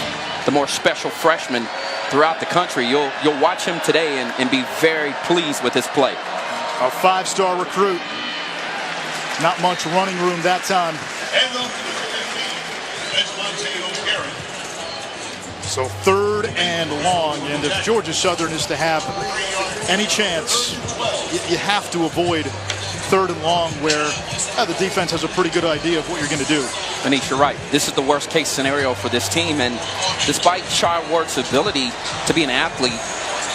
the more special freshmen throughout the country. You'll watch him today and be very pleased with his play. A five-star recruit. Not much running room that time. So 3rd and long, and if Georgia Southern is to have any chance, you have to avoid 3rd and long where the defense has a pretty good idea of what you're going to do. Manish, you're right. This is the worst case scenario for this team, and despite Charwart's ability to be an athlete,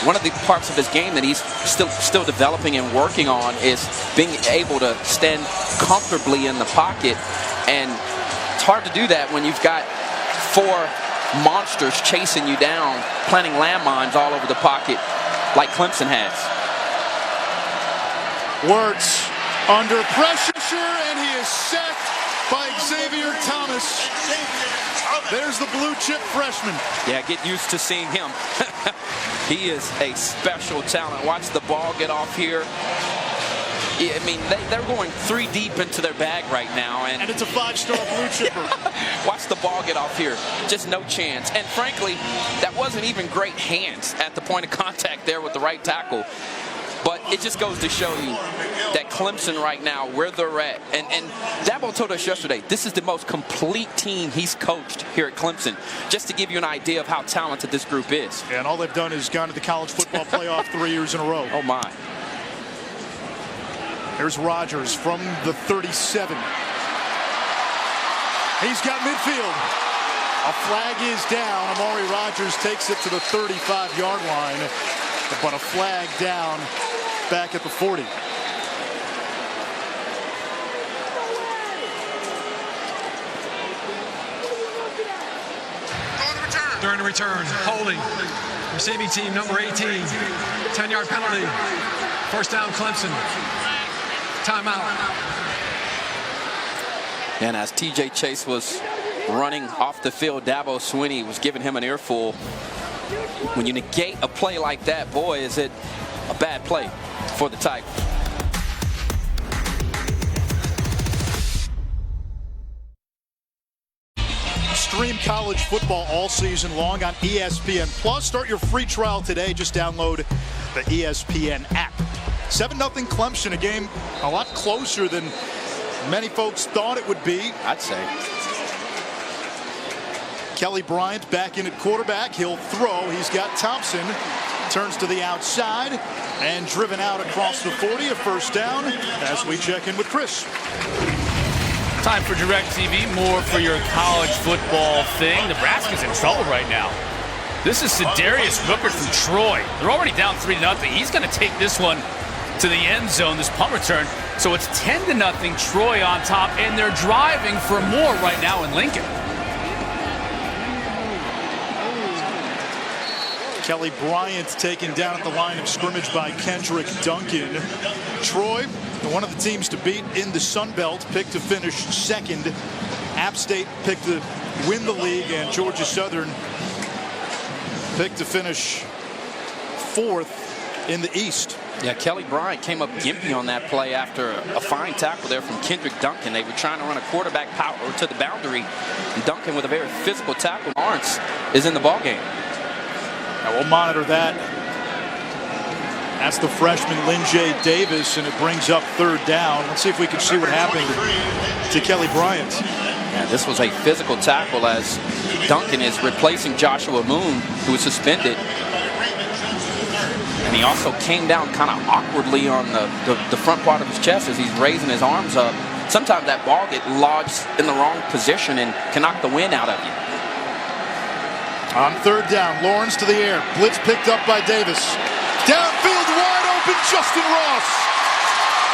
one of the parts of his game that he's still developing and working on is being able to stand comfortably in the pocket, and it's hard to do that when you've got 4 monsters chasing you down, planting landmines all over the pocket like Clemson has. Wirtz under pressure, and he is sacked by Xavier Thomas. There's the blue chip freshman. Yeah, get used to seeing him. He is a special talent. Watch the ball get off here. I mean, they're going 3 deep into their bag right now. And it's a 5-star blue chipper. Watch the ball get off here. Just no chance. And frankly, that wasn't even great hands at the point of contact there with the right tackle. But it just goes to show you that Clemson right now, where they're at. And Dabo told us yesterday, this is the most complete team he's coached here at Clemson. Just to give you an idea of how talented this group is. And all they've done is gone to the college football playoff 3 years in a row. Oh, my. There's Rodgers from the 37. He's got midfield. A flag is down. Amari Rodgers takes it to the 35-yard line. But a flag down back at the 40. During the return, holding. Receiving team number 18. 10-yard penalty. First down, Clemson. Timeout. And as TJ Chase was running off the field, Dabo Swinney was giving him an earful. When you negate a play like that, boy, is it a bad play for the Tigers. Stream college football all season long on ESPN Plus. Start your free trial today. Just download the ESPN app. 7-0 Clemson, a game a lot closer than many folks thought it would be. I'd say. Kelly Bryant back in at quarterback. He'll throw. He's got Thompson. Turns to the outside and driven out across the 40. A first down as we check in with Chris. Time for DirecTV. More for your college football thing. Nebraska's in trouble right now. This is Sedarius Booker from Troy. They're already down 3-0. He's going to take this one to the end zone, this punt return. So it's 10-0 Troy on top, and they're driving for more right now in Lincoln. Kelly Bryant taken down at the line of scrimmage by Kendrick Duncan. Troy, one of the teams to beat in the Sun Belt, picked to finish second. App State picked to win the league, and Georgia Southern picked to finish fourth in the East. Yeah, Kelly Bryant came up gimpy on that play after a fine tackle there from Kendrick Duncan. They were trying to run a quarterback power to the boundary, and Duncan with a very physical tackle. Lawrence is in the ballgame. Now we'll monitor that. That's the freshman Lynn J. Davis, and it brings up third down. Let's see if we can see what happened to Kelly Bryant. Yeah, this was a physical tackle as Duncan is replacing Joshua Moon, who was suspended. And he also came down kind of awkwardly on the front part of his chest as he's raising his arms up. Sometimes that ball gets lodged in the wrong position and can knock the wind out of you. On third down, Lawrence to the air. Blitz picked up by Davis. Downfield, wide open, Justin Ross.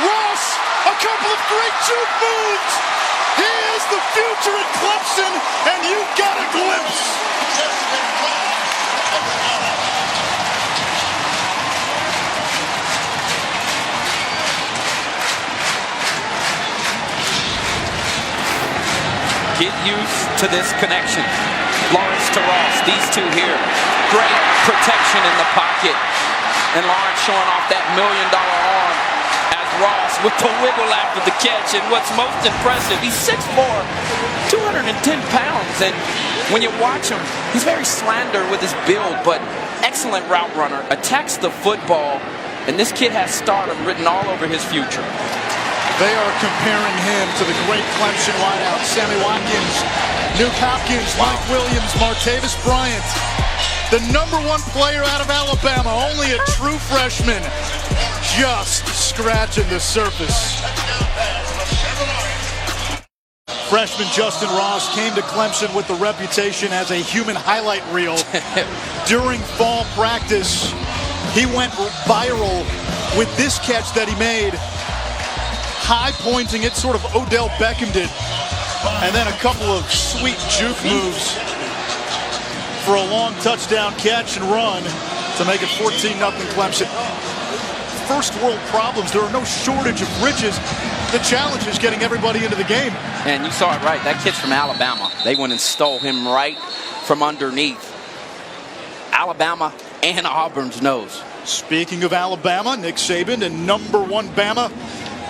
Ross, a couple of great juke moves. He is the future at Clemson, and you got a glimpse. Get used to this connection. Lawrence to Ross, these two here. Great protection in the pocket. And Lawrence showing off that $1 million arm as Ross with the wiggle after the catch. And what's most impressive, he's 6'4", 210 pounds. And when you watch him, he's very slender with his build, but excellent route runner, attacks the football, and this kid has stardom written all over his future. They are comparing him to the great Clemson wideouts, Sammy Watkins, Nuke Hopkins, Mike Williams, Martavis Bryant. The #1 player out of Alabama, only a true freshman, just scratching the surface. Freshman Justin Ross came to Clemson with the reputation as a human highlight reel. During fall practice, he went viral with this catch that he made, high pointing it, sort of Odell Beckham did, and then a couple of sweet juke moves for a long touchdown catch and run to make it 14-0 Clemson. First world problems. There are no shortage of riches. The challenge is getting everybody into the game. And you saw it right. That kid's from Alabama. They went and stole him right from underneath Alabama and Auburn's nose. Speaking of Alabama, Nick Saban and #1 Bama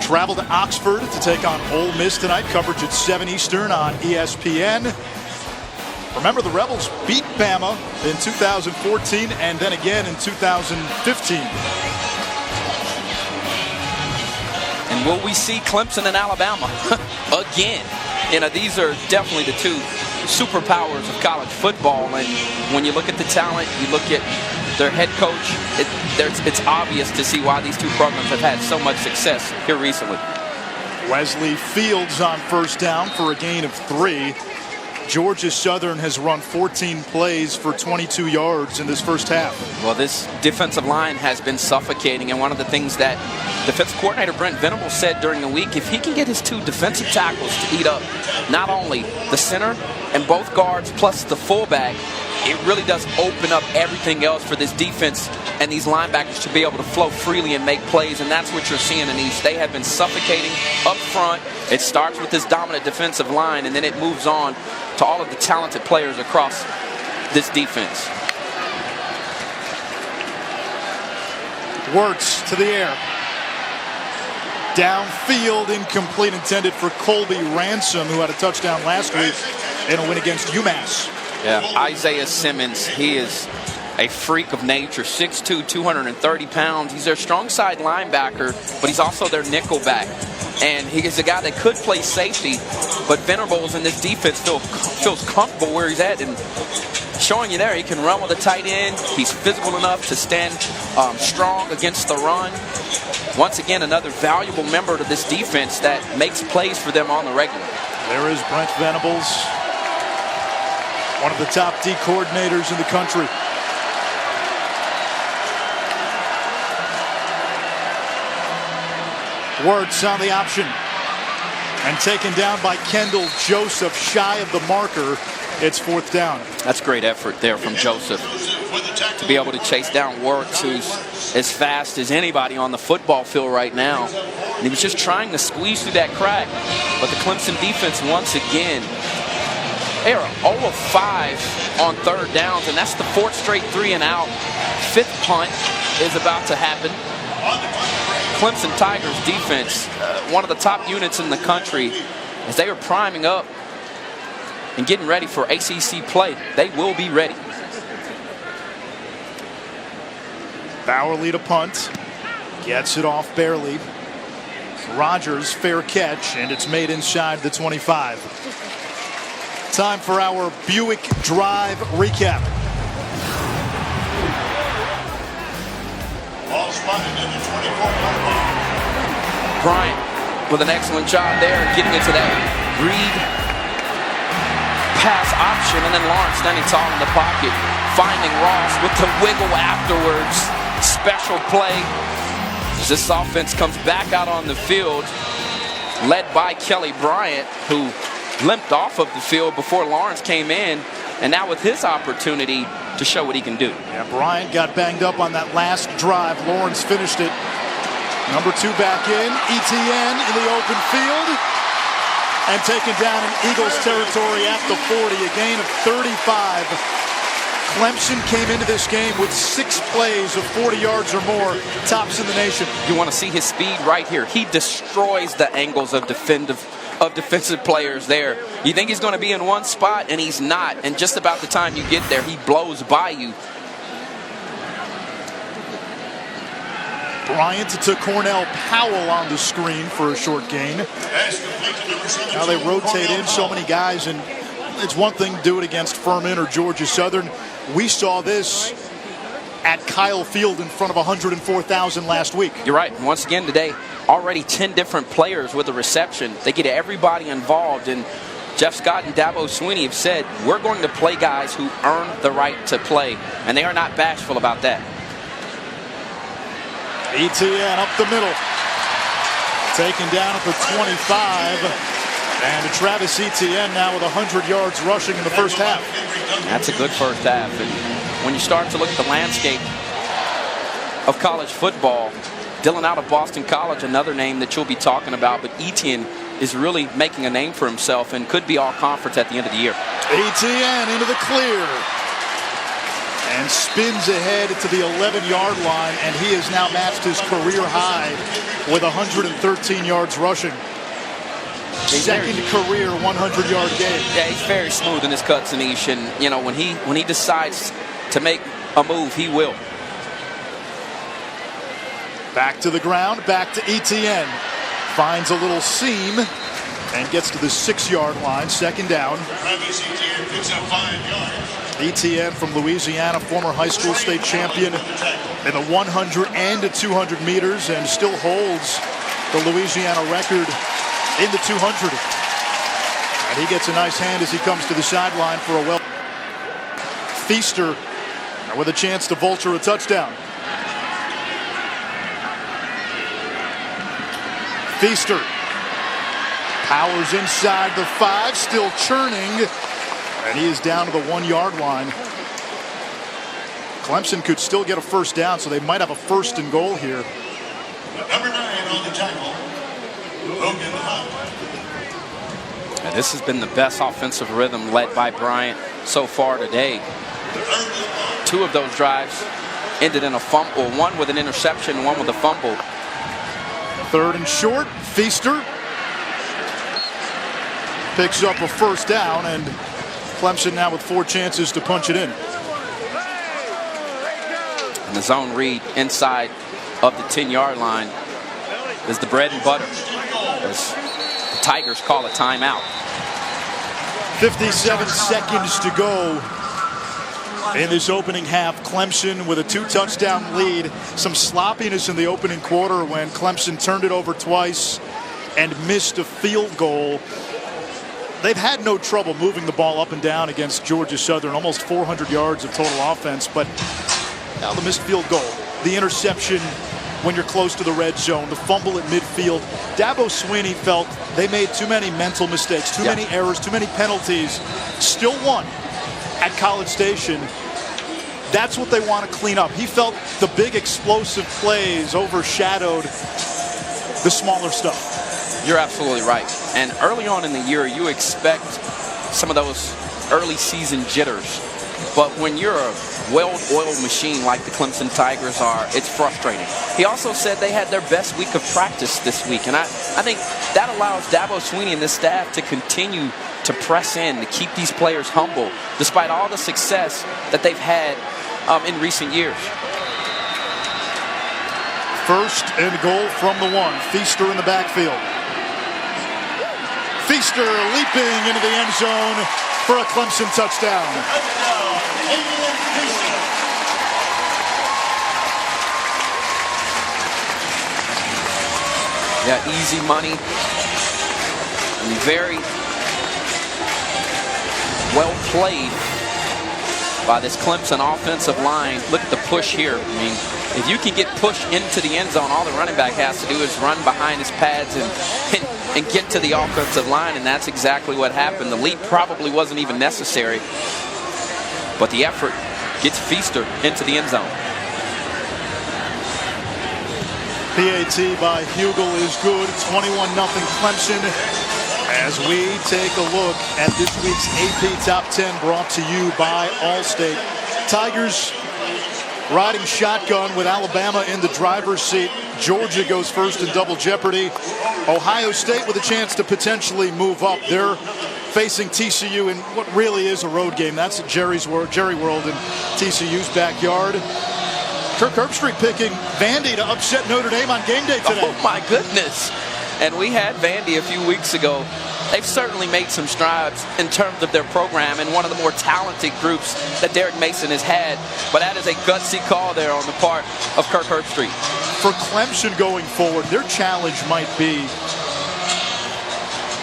travel to Oxford to take on Ole Miss tonight. Coverage at 7 Eastern on ESPN. Remember, the Rebels beat Bama in 2014 and then again in 2015. And will we see Clemson and Alabama again? You know, these are definitely the two superpowers of college football. And when you look at the talent, you look at their head coach, it's obvious to see why these two programs have had so much success here recently. Wesley Fields on first down for a gain of 3. Georgia Southern has run 14 plays for 22 yards in this first half. Well, this defensive line has been suffocating, and one of the things that defensive coordinator Brent Venables said during the week, if he can get his 2 defensive tackles to eat up not only the center and both guards plus the fullback, it really does open up everything else for this defense and these linebackers to be able to flow freely and make plays, and that's what you're seeing in these. They have been suffocating up front. It starts with this dominant defensive line, and then it moves on to all of the talented players across this defense. Wirtz to the air. Downfield, incomplete, intended for Colby Ransom, who had a touchdown last week in a win against UMass. Yeah, Isaiah Simmons, he is a freak of nature, 6'2", 230 pounds. He's their strong side linebacker, but he's also their nickel back. And he is a guy that could play safety, but Venables in this defense feels comfortable where he's at. And showing you there, he can run with a tight end. He's physical enough to stand strong against the run. Once again, another valuable member to this defense that makes plays for them on the regular. There is Brent Venables, one of the top D coordinators in the country. Wirtz on the option and taken down by Kendall Joseph, shy of the marker. It's 4th down. That's great effort there from Joseph to be able to chase down Wirtz, who's as fast as anybody on the football field right now. And he was just trying to squeeze through that crack, but the Clemson defense once again, they are 0 of 5 on 3rd downs, and that's the 4th straight 3 and out. 5th punt is about to happen. Clemson Tigers defense, one of the top units in the country, as they are priming up and getting ready for ACC play. They will be ready. Bowerly to punt, gets it off barely. Rogers, fair catch, and it's made inside the 25. Time for our Buick Drive recap. Ball spotted in the 24-yard line. Bryant with an excellent job there, getting into that read pass option, and then Lawrence standing tall in the pocket, finding Ross with the wiggle afterwards. Special play as this offense comes back out on the field, led by Kelly Bryant, who limped off of the field before Lawrence came in, and now with his opportunity to show what he can do. Yeah, Bryant got banged up on that last drive. Lawrence finished it. Number 2 back in. ETN in the open field. And taken down in Eagles territory at the 40. A gain of 35. Clemson came into this game with 6 plays of 40 yards or more, tops in the nation. You want to see his speed right here. He destroys the angles of defensive players there. You think he's going to be in one spot, and he's not. And just about the time you get there, he blows by you. Bryant to Cornell Powell on the screen for a short gain. Now they rotate in so many guys, and it's one thing to do it against Furman or Georgia Southern. We saw this at Kyle Field in front of 104,000 last week. You're right. And once again today, already 10 different players with a reception. They get everybody involved, and Jeff Scott and Dabo Swinney have said, we're going to play guys who earn the right to play, and they are not bashful about that. Etienne up the middle, taken down at the 25, and Travis Etienne now with 100 yards rushing in the first half. That's a good first half. And when you start to look at the landscape of college football, Dylan out of Boston College, another name that you'll be talking about, but Etienne is really making a name for himself and could be all conference at the end of the year. Etienne into the clear and spins ahead to the 11-yard line, and he has now matched his career high with 113 yards rushing. Second career 100-yard game. Yeah, he's very smooth in his cuts, Anish, and you know when he decides to make a move, he will. Back to the ground, back to Etienne. Finds a little seam and gets to the 6-yard line, second down. Travis Etienne picks up 5 yards. Etienne from Louisiana, former high school state champion in the 100 and the 200 meters, and still holds the Louisiana record in the 200. And he gets a nice hand as he comes to the sideline for a Feaster with a chance to vulture a touchdown. Feaster powers inside the 5, still churning, and he is down to the 1-yard line. Clemson could still get a first down, so they might have a first and goal here. Number 9 on the tackle, Logan Hunt. And this has been the best offensive rhythm led by Bryant so far today. 2 of those drives ended in a fumble, one with an interception, one with a fumble. Third and short, Feaster picks up a first down, and Clemson now with 4 chances to punch it in. And the zone read inside of the 10-yard line is the bread and butter, as the Tigers call a timeout. 57 seconds to go in this opening half. Clemson with a 2-touchdown lead. Some sloppiness in the opening quarter when Clemson turned it over twice and missed a field goal. They've had no trouble moving the ball up and down against Georgia Southern, almost 400 yards of total offense, but now the missed field goal, the interception when you're close to the red zone, the fumble at midfield. Dabo Swinney felt they made too many mental mistakes, too many errors, too many penalties. Still won at College Station. That's what they want to clean up. He felt the big explosive plays overshadowed the smaller stuff. You're absolutely right. And early on in the year, you expect some of those early season jitters. But when you're a well-oiled machine like the Clemson Tigers are, it's frustrating. He also said they had their best week of practice this week. And I think that allows Dabo Swinney and the staff to continue to press in, to keep these players humble, despite all the success that they've had in recent years. First and goal from the 1. Feaster in the backfield. Feaster leaping into the end zone for a Clemson touchdown. Yeah, easy money. And very well played by this Clemson offensive line. Look at the push here. I mean, if you can get pushed into the end zone, all the running back has to do is run behind his pads and get to the offensive line, and that's exactly what happened. The leap probably wasn't even necessary, but the effort gets Feaster into the end zone. PAT by Hugel is good. 21-0 Clemson. As we take a look at this week's AP Top 10 brought to you by Allstate. Tigers riding shotgun with Alabama in the driver's seat. Georgia goes first in double jeopardy. Ohio State with a chance to potentially move up. They're facing TCU in what really is a road game. That's at Jerry World in TCU's backyard. Kirk Herbstreit picking Vandy to upset Notre Dame on game day today. Oh, my goodness. And we had Vandy a few weeks ago. They've certainly made some strides in terms of their program and one of the more talented groups that Derek Mason has had. But that is a gutsy call there on the part of Kirk Herbstreit. For Clemson going forward, their challenge might be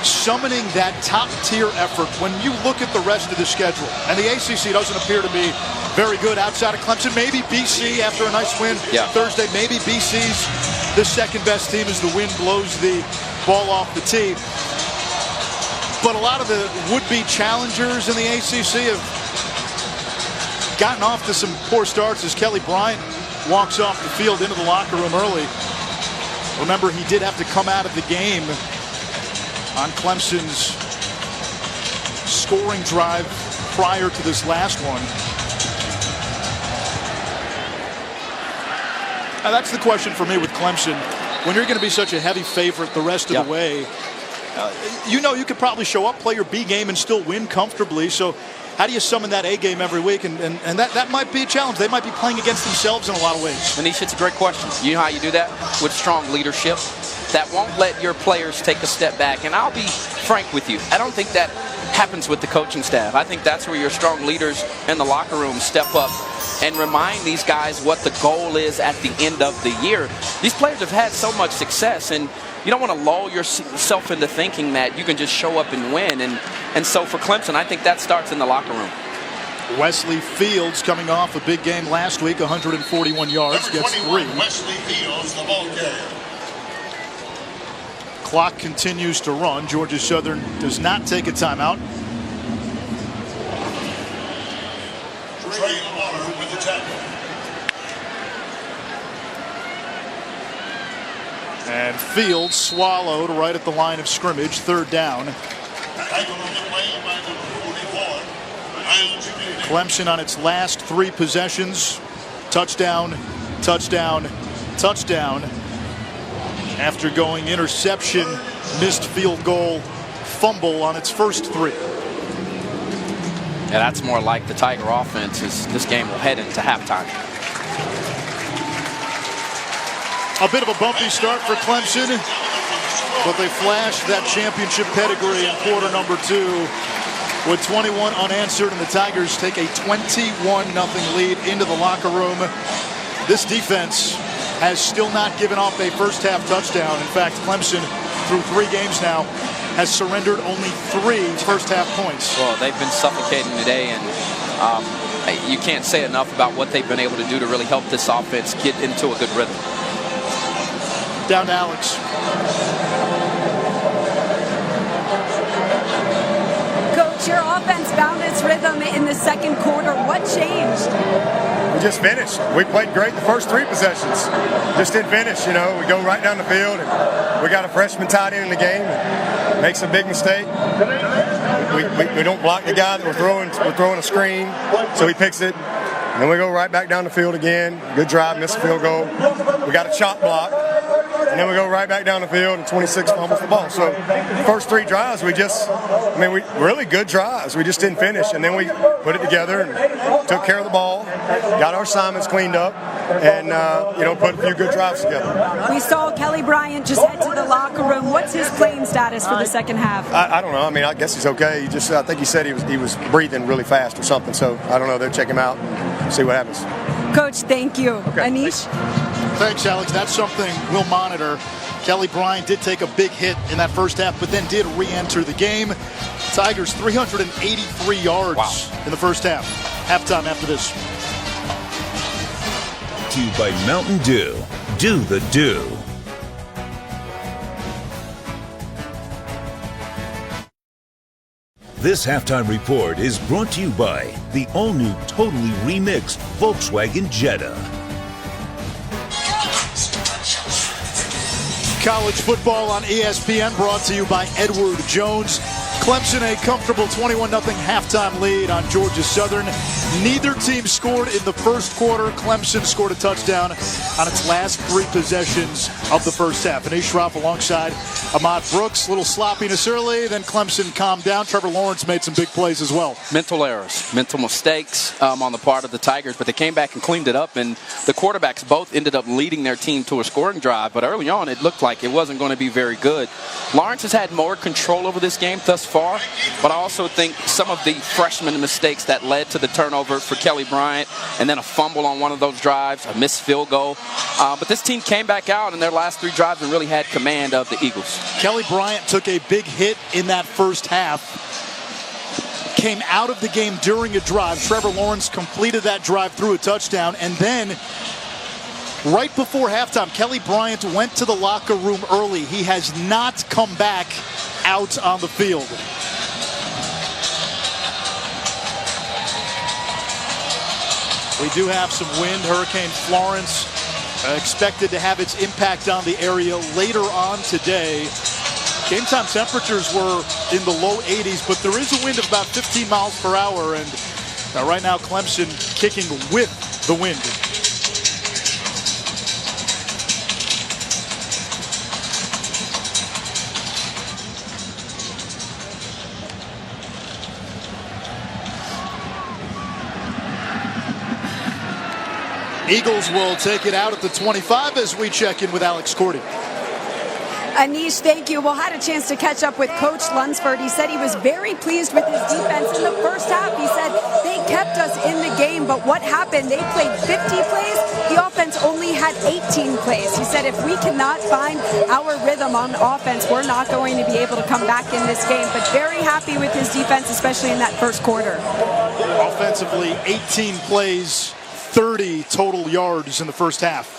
summoning that top-tier effort when you look at the rest of the schedule. And the ACC doesn't appear to be very good outside of Clemson. Maybe BC after a nice win Thursday. Maybe BC's the second-best team as the wind blows the ball off the tee. But a lot of the would-be challengers in the ACC have gotten off to some poor starts as Kelly Bryant walks off the field into the locker room early. Remember, he did have to come out of the game on Clemson's scoring drive prior to this last one. Now that's the question for me with Clemson. When you're going to be such a heavy favorite the rest of the way, you know you could probably show up, play your B game, and still win comfortably. So how do you summon that A game every week? And that might be a challenge. They might be playing against themselves in a lot of ways. Manish, it's a great question. You know how you do that? With strong leadership that won't let your players take a step back. And I'll be frank with you. I don't think that happens with the coaching staff. I think that's where your strong leaders in the locker room step up and remind these guys what the goal is at the end of the year. These players have had so much success, and you don't want to lull yourself into thinking that you can just show up and win. And so for Clemson, I think that starts in the locker room. Wesley Fields coming off a big game last week, 141 yards, gets 3. Wesley Fields, the ball carrier. Clock continues to run. Georgia Southern does not take a timeout. Trey Waller with the tackle. And Fields swallowed right at the line of scrimmage, 3rd down. Clemson on its last 3 possessions. Touchdown, touchdown, touchdown. After going interception, missed field goal, fumble on its first 3. Yeah, that's more like the Tiger offense as this game will head into halftime. A bit of a bumpy start for Clemson, but they flashed that championship pedigree in quarter number 2 with 21 unanswered, and the Tigers take a 21-0 lead into the locker room. This defense has still not given up a first-half touchdown. In fact, Clemson, through 3 games now, has surrendered only 3 first-half points. Well, they've been suffocating today, and you can't say enough about what they've been able to do to really help this offense get into a good rhythm. Down to Alex. Coach, your offense found its rhythm in the second quarter. What changed? We just finished. We played great the first 3 possessions. Just didn't finish, you know. We go right down the field, and we got a freshman tight end in the game that makes a big mistake. We don't block the guy that we're throwing a screen, so he picks it. And then we go right back down the field again. Good drive, missed a field goal. We got a chop block. And then we go right back down the field, and 26 fumbles the ball. So first 3 drives, we really good drives. We just didn't finish. And then we put it together and took care of the ball, got our assignments cleaned up, and, put a few good drives together. We saw Kelly Bryant just head to the locker room. What's his playing status for the second half? I don't know. I mean, I guess he's okay. I think he said he was breathing really fast or something. So I don't know. They'll check him out and see what happens. Coach, thank you. Okay. Anish? Thanks, Alex. That's something we'll monitor. Kelly Bryant did take a big hit in that first half, but then did re-enter the game. Tigers 383 yards in the first half. Halftime after this. To you by Mountain Dew. Do the do. This halftime report is brought to you by the all-new, totally remixed Volkswagen Jetta. College football on ESPN brought to you by Edward Jones. Clemson a comfortable 21-0 halftime lead on Georgia Southern. Neither team scored in the first quarter. Clemson scored a touchdown on its last 3 possessions of the first half. And Schroff alongside Ahmad Brooks. Little sloppiness early, then Clemson calmed down. Trevor Lawrence made some big plays as well. Mental errors, mental mistakes on the part of the Tigers, but they came back and cleaned it up. And the quarterbacks both ended up leading their team to a scoring drive. But early on, it looked like it wasn't going to be very good. Lawrence has had more control over this game thus far, but I also think some of the freshman mistakes that led to the turnover for Kelly Bryant, and then a fumble on one of those drives, a missed field goal. But this team came back out in their last 3 drives and really had command of the Eagles. Kelly Bryant took a big hit in that first half. Came out of the game during a drive. Trevor Lawrence completed that drive through a touchdown, and then right before halftime, Kelly Bryant went to the locker room early. He has not come back out on the field. We do have some wind. Hurricane Florence expected to have its impact on the area later on today. Game time temperatures were in the low 80s, but there is a wind of about 15 miles per hour, and right now Clemson kicking with the wind. Eagles will take it out at the 25 as we check in with Alex Cordy. Anish, thank you. Well, had a chance to catch up with Coach Lunsford. He said he was very pleased with his defense in the first half. He said they kept us in the game, but what happened? They played 50 plays. The offense only had 18 plays. He said if we cannot find our rhythm on offense, we're not going to be able to come back in this game. But very happy with his defense, especially in that first quarter. Offensively, 18 plays, 30 total yards in the first half.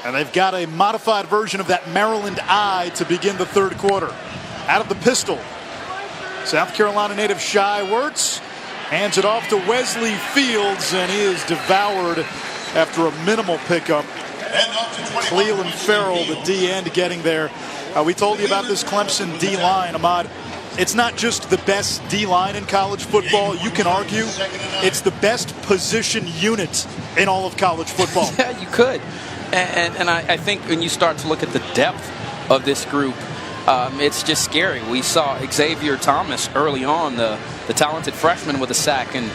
And they've got a modified version of that Maryland eye to begin the third quarter. Out of the pistol, South Carolina native Shai Wertz hands it off to Wesley Fields, and he is devoured after a minimal pickup. Cleveland Farrell, the D-end, getting there. We told you about this Clemson D-line, Ahmad. It's not just the best D-line in college football. You can argue it's the best position unit in all of college football. Yeah, you could. And I think when you start to look at the depth of this group, it's just scary. We saw Xavier Thomas early on, the talented freshman with a sack, and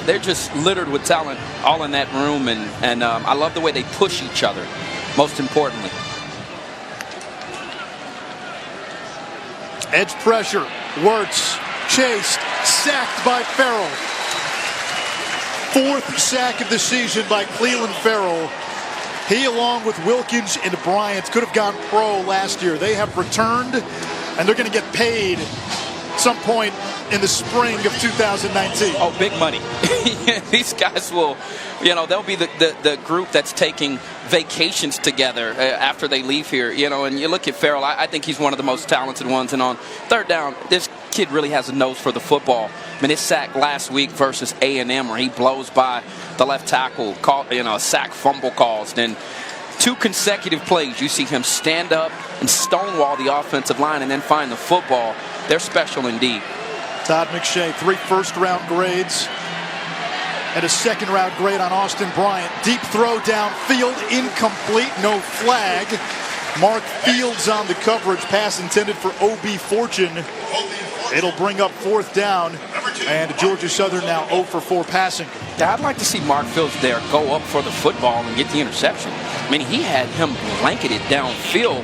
they're just littered with talent all in that room. And I love the way they push each other, most importantly. Edge pressure, Wertz chased, sacked by Farrell. 4th sack of the season by Cleveland Farrell. He, along with Wilkins and Bryant, could have gone pro last year. They have returned, and they're going to get paid at some point in the spring of 2019. Oh, big money. These guys will, they'll be the group that's taking vacations together after they leave here. And you look at Farrell, I think he's one of the most talented ones. And on third down, this kid really has a nose for the football. I mean, his sack last week versus A&M, where he blows by the left tackle, a sack fumble caused. And 2 consecutive plays, you see him stand up and stonewall the offensive line and then find the football. They're special indeed. Todd McShay, 3 first-round grades and a second-round grade on Austin Bryant. Deep throw downfield, incomplete, no flag. Mark Fields on the coverage, pass intended for O.B. Fortune. It'll bring up 4th down, and Georgia Southern now 0 for 4 passing. Yeah, I'd like to see Mark Fields there go up for the football and get the interception. I mean, he had him blanketed downfield,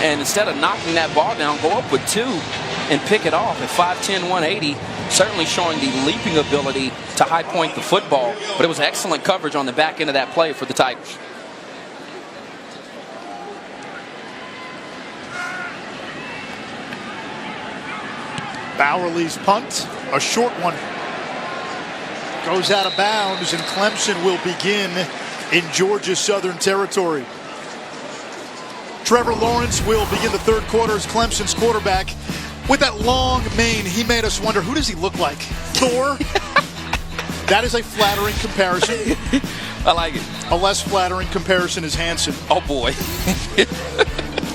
and instead of knocking that ball down, go up with 2 and pick it off at 5'10", 180, certainly showing the leaping ability to high point the football, but it was excellent coverage on the back end of that play for the Tigers. Bowerly's punt, a short one, goes out of bounds, and Clemson will begin in Georgia Southern territory. Trevor Lawrence will begin the third quarter as Clemson's quarterback. With that long mane, he made us wonder, who does he look like? Thor? That is a flattering comparison. I like it. A less flattering comparison is Hanson. Oh, boy.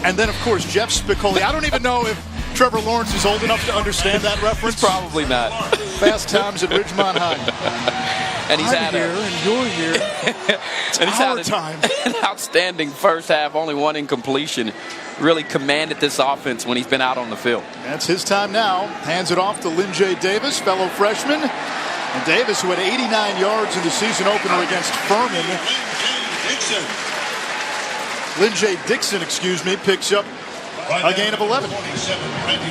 And then, of course, Jeff Spicoli. I don't even know if Trevor Lawrence is old enough to understand that reference. Probably not. Fast times at Ridgemont High. And he's I'm here and you're here. and he's had time. An outstanding first half, only one incompletion. Really commanded this offense when he's been out on the field. That's his time now. Hands it off to Lynn J. Davis, fellow freshman. And Davis, who had 89 yards in the season opener against Furman. Lynn J. Dixon, picks up a gain of 11.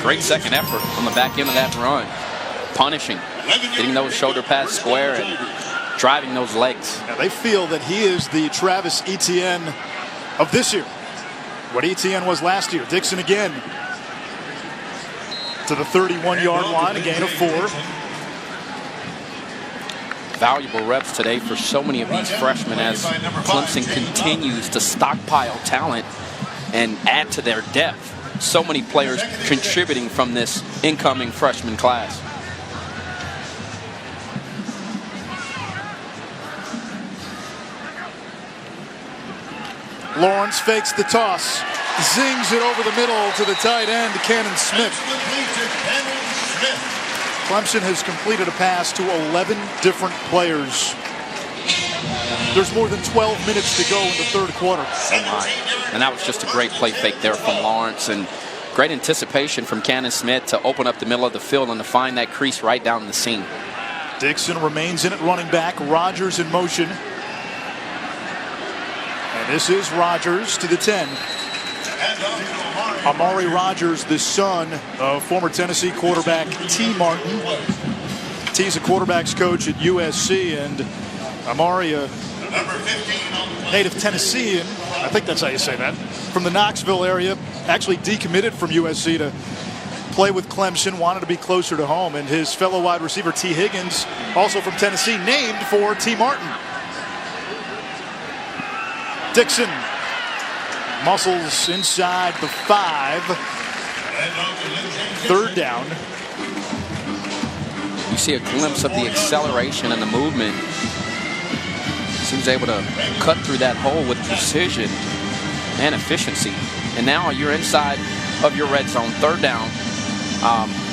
Great second effort on the back end of that run. Punishing, getting those shoulder pads square and driving those legs. Now they feel that he is the Travis Etienne of this year. What Etienne was last year. Dixon again to the 31-yard line, a gain of 4. Valuable reps today for so many of these freshmen as Clemson continues to stockpile talent and add to their depth. So many players contributing from this incoming freshman class. Lawrence fakes the toss, zings it over the middle to the tight end, Cannon Smith. Clemson has completed a pass to 11 different players. There's more than 12 minutes to go in the third quarter. Oh my. And that was just a great play fake there from Lawrence, and great anticipation from Cannon Smith to open up the middle of the field and to find that crease right down the seam. Dixon remains in at running back. Rodgers in motion. And this is Rodgers to the 10. Amari Rodgers, the son of former Tennessee quarterback T. Martin. T's a quarterback's coach at USC, and Amari, a native Tennessean, I think that's how you say that, from the Knoxville area, actually decommitted from USC to play with Clemson, wanted to be closer to home, and his fellow wide receiver T. Higgins, also from Tennessee, named for T. Martin. Dixon muscles inside the 5. Third down. You see a glimpse of the acceleration and the movement. Seems able to cut through that hole with precision and efficiency. And now you're inside of your red zone. Third down.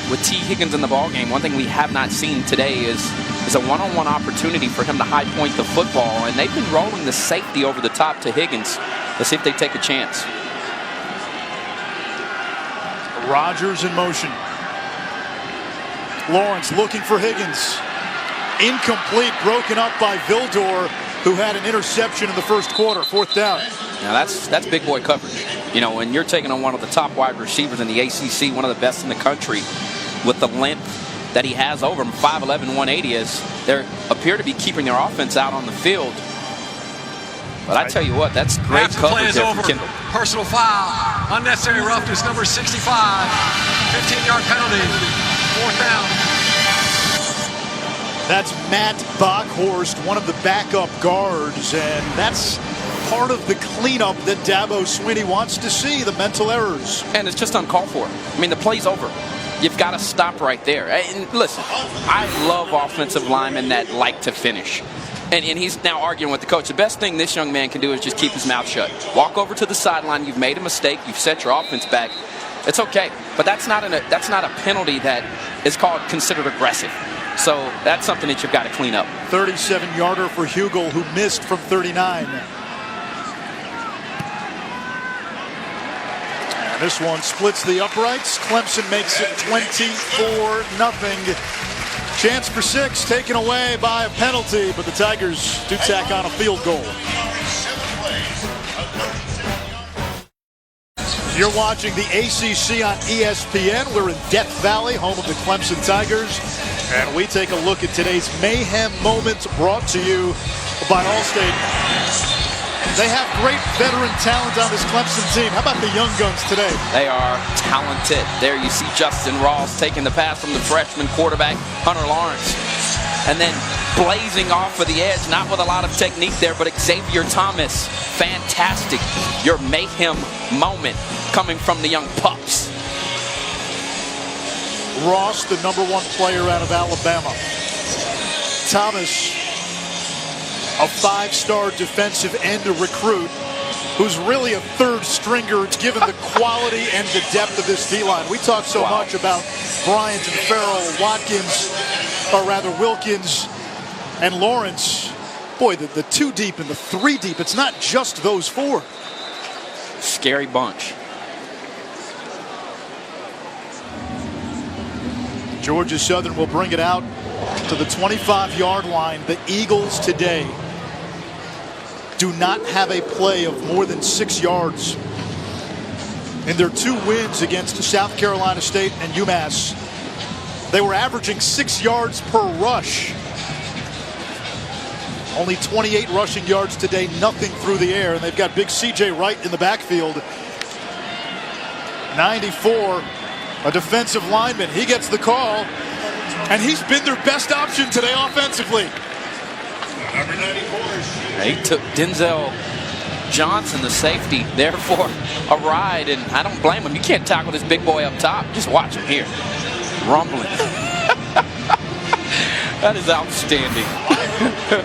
With T. Higgins in the ballgame, one thing we have not seen today is a one-on-one opportunity for him to high point the football. And they've been rolling the safety over the top to Higgins. Let's see if they take a chance. Rodgers in motion. Lawrence looking for Higgins. Incomplete, broken up by Vildor, who had an interception in the first quarter. Fourth down. Now that's big boy coverage. You know, when you're taking on one of the top wide receivers in the ACC, one of the best in the country, with the length that he has over him, 5'11", 180, as they appear to be keeping their offense out on the field. But I tell you what, that's great coverage there from Kendall. Personal foul, unnecessary roughness, number 65, 15-yard penalty, fourth down. That's Matt Bockhorst, one of the backup guards, and that's part of the cleanup that Dabo Swinney wants to see, the mental errors. And it's just uncalled for. I mean, the play's over. You've got to stop right there. And listen, I love offensive linemen that like to finish. And he's now arguing with the coach. The best thing this young man can do is just keep his mouth shut. Walk over to the sideline. You've made a mistake. You've set your offense back. It's okay. But that's not a penalty that is considered aggressive. So that's something that you've got to clean up. 37-yarder for Hugel, who missed from 39. And this one splits the uprights. Clemson makes it 24-0. Chance for 6 taken away by a penalty, but the Tigers do tack on a field goal. You're watching the ACC on ESPN. We're in Death Valley, home of the Clemson Tigers. And we take a look at today's mayhem moments brought to you by Allstate. They have great veteran talent on this Clemson team. How about the young guns today? They are talented. There you see Justin Ross taking the pass from the freshman quarterback, Hunter Lawrence. And then blazing off of the edge, not with a lot of technique there, but Xavier Thomas. Fantastic. Your mayhem moment coming from the young pups. Ross, the #1 player out of Alabama. Thomas, a 5-star defensive end recruit who's really a third stringer given the quality and the depth of this D-line. We talk so much about Bryant and Farrell, Wilkins. And Lawrence, boy, the 2 deep and the 3 deep, it's not just those 4. Scary bunch. Georgia Southern will bring it out to the 25-yard line. The Eagles today do not have a play of more than 6 yards in their 2 wins against South Carolina State and UMass. They were averaging 6 yards per rush. Only 28 rushing yards today, nothing through the air, and they've got big C.J. Wright in the backfield. 94, a defensive lineman. He gets the call, and he's been their best option today offensively. Number 94. He took Denzel Johnson, the safety, there for a ride, and I don't blame him. You can't tackle this big boy up top. Just watch him here, rumbling. That is outstanding.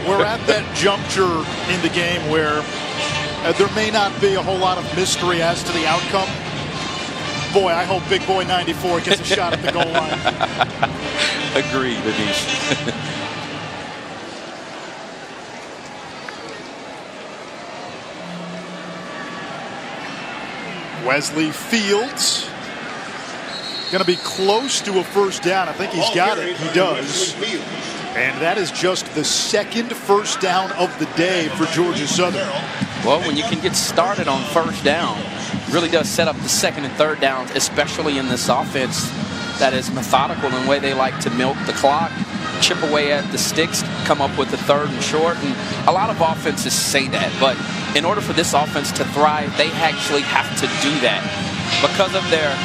We're at that juncture in the game where there may not be a whole lot of mystery as to the outcome. Boy, I hope Big Boy 94 gets a shot at the goal line. Agreed, Anish. Wesley Fields going to be close to a first down. I think he's got it. He does. And that is just the 2nd first down of the day for Georgia Southern. Well, when you can get started on first down, it really does set up the 2nd and 3rd downs, especially in this offense that is methodical in the way they like to milk the clock, chip away at the sticks, come up with the 3rd and short. And a lot of offenses say that, but in order for this offense to thrive, they actually have to do that. Because of their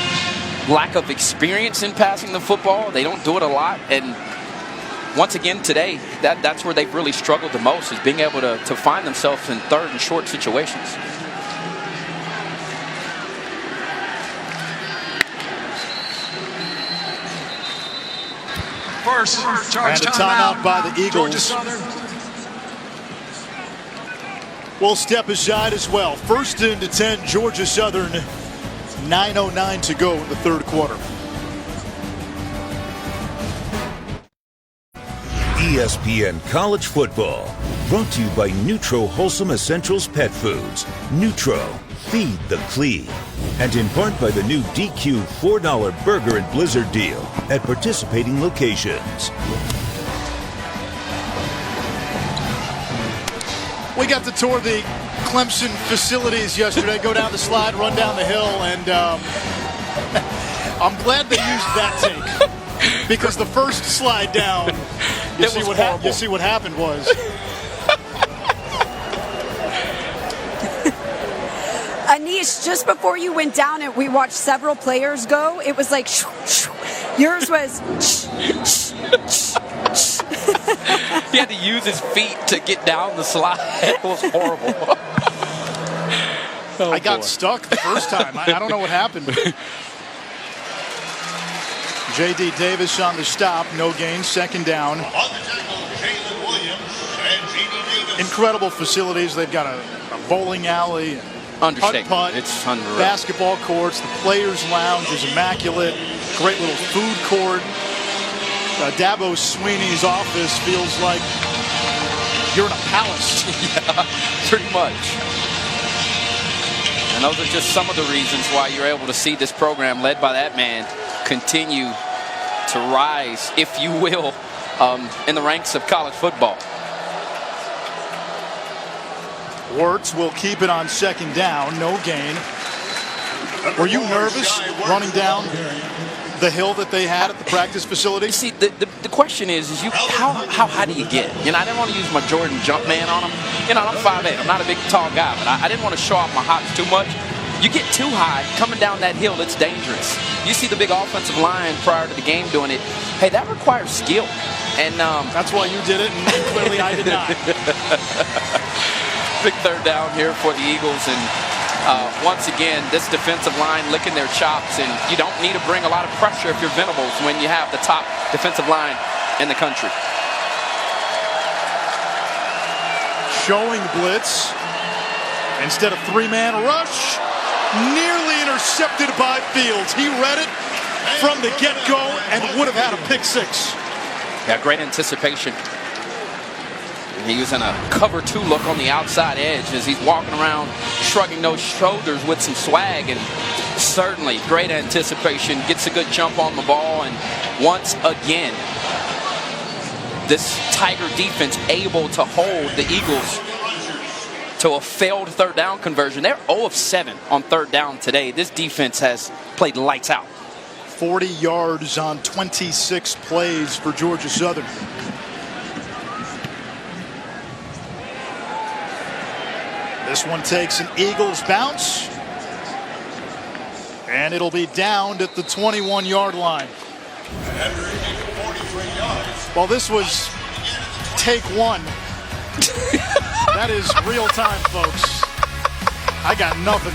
lack of experience in passing the football, they don't do it a lot. And once again today, that's where they've really struggled the most, is being able to find themselves in 3rd and short situations. First charge and a timeout by the Eagles. We'll step aside as well. 1st and 10, Georgia Southern. 9:09 to go in the 3rd quarter. ESPN College Football, brought to you by Nutro Wholesome Essentials Pet Foods. Nutro, feed the clean. And in part by the new DQ $4 Burger and Blizzard deal at participating locations. We got to tour the Clemson facilities yesterday, go down the slide, run down the hill, and I'm glad they used that take. Because the first slide down, you see what happened was. Anish, just before you went down it, we watched several players go. It was like, shoo, shoo. Yours was, shh, shh, shh. He had to use his feet to get down the slide. It was horrible. I got stuck the first time. I don't know what happened. J.D. Davis on the stop. No gain. 2nd down. On the tackle, Jalen Williams and J.D. Davis. Incredible facilities. They've got a bowling alley. Putt-putt. It's unreal. Basketball courts. The Players' Lounge is immaculate. Great little food court. Dabo Sweeney's office feels like you're in a palace. Yeah, pretty much. And those are just some of the reasons why you're able to see this program led by that man continue to rise, if you will, in the ranks of college football. Wirtz will keep it on 2nd down. No gain. Were you nervous running down the hill that they had at the practice facility? You see, the question is how high do you get? You know, I didn't want to use my Jordan jump man on him. You know, I'm 5'8". I'm not a big, tall guy, but I didn't want to show off my hops too much. You get too high, coming down that hill, it's dangerous. You see the big offensive line prior to the game doing it. Hey, that requires skill. And that's why you did it, and clearly I did not. Big 3rd down here for the Eagles, and once again, this defensive line licking their chops, and you don't need to bring a lot of pressure if you're Venables when you have the top defensive line in the country. Showing blitz instead of 3-man rush, nearly intercepted by Fields. He read it from the get-go and would have had a pick 6. Yeah, great anticipation. He was in a cover 2 look on the outside edge as he's walking around shrugging those shoulders with some swag, and certainly great anticipation, gets a good jump on the ball, and once again this Tiger defense able to hold the Eagles to a failed third down conversion. They're 0 of 7 on third down today. This defense has played lights out. 40 yards on 26 plays for Georgia Southern. This one takes an Eagles bounce, and it'll be downed at the 21-yard line. Well, this was take 1. That is real time, folks. I got nothing.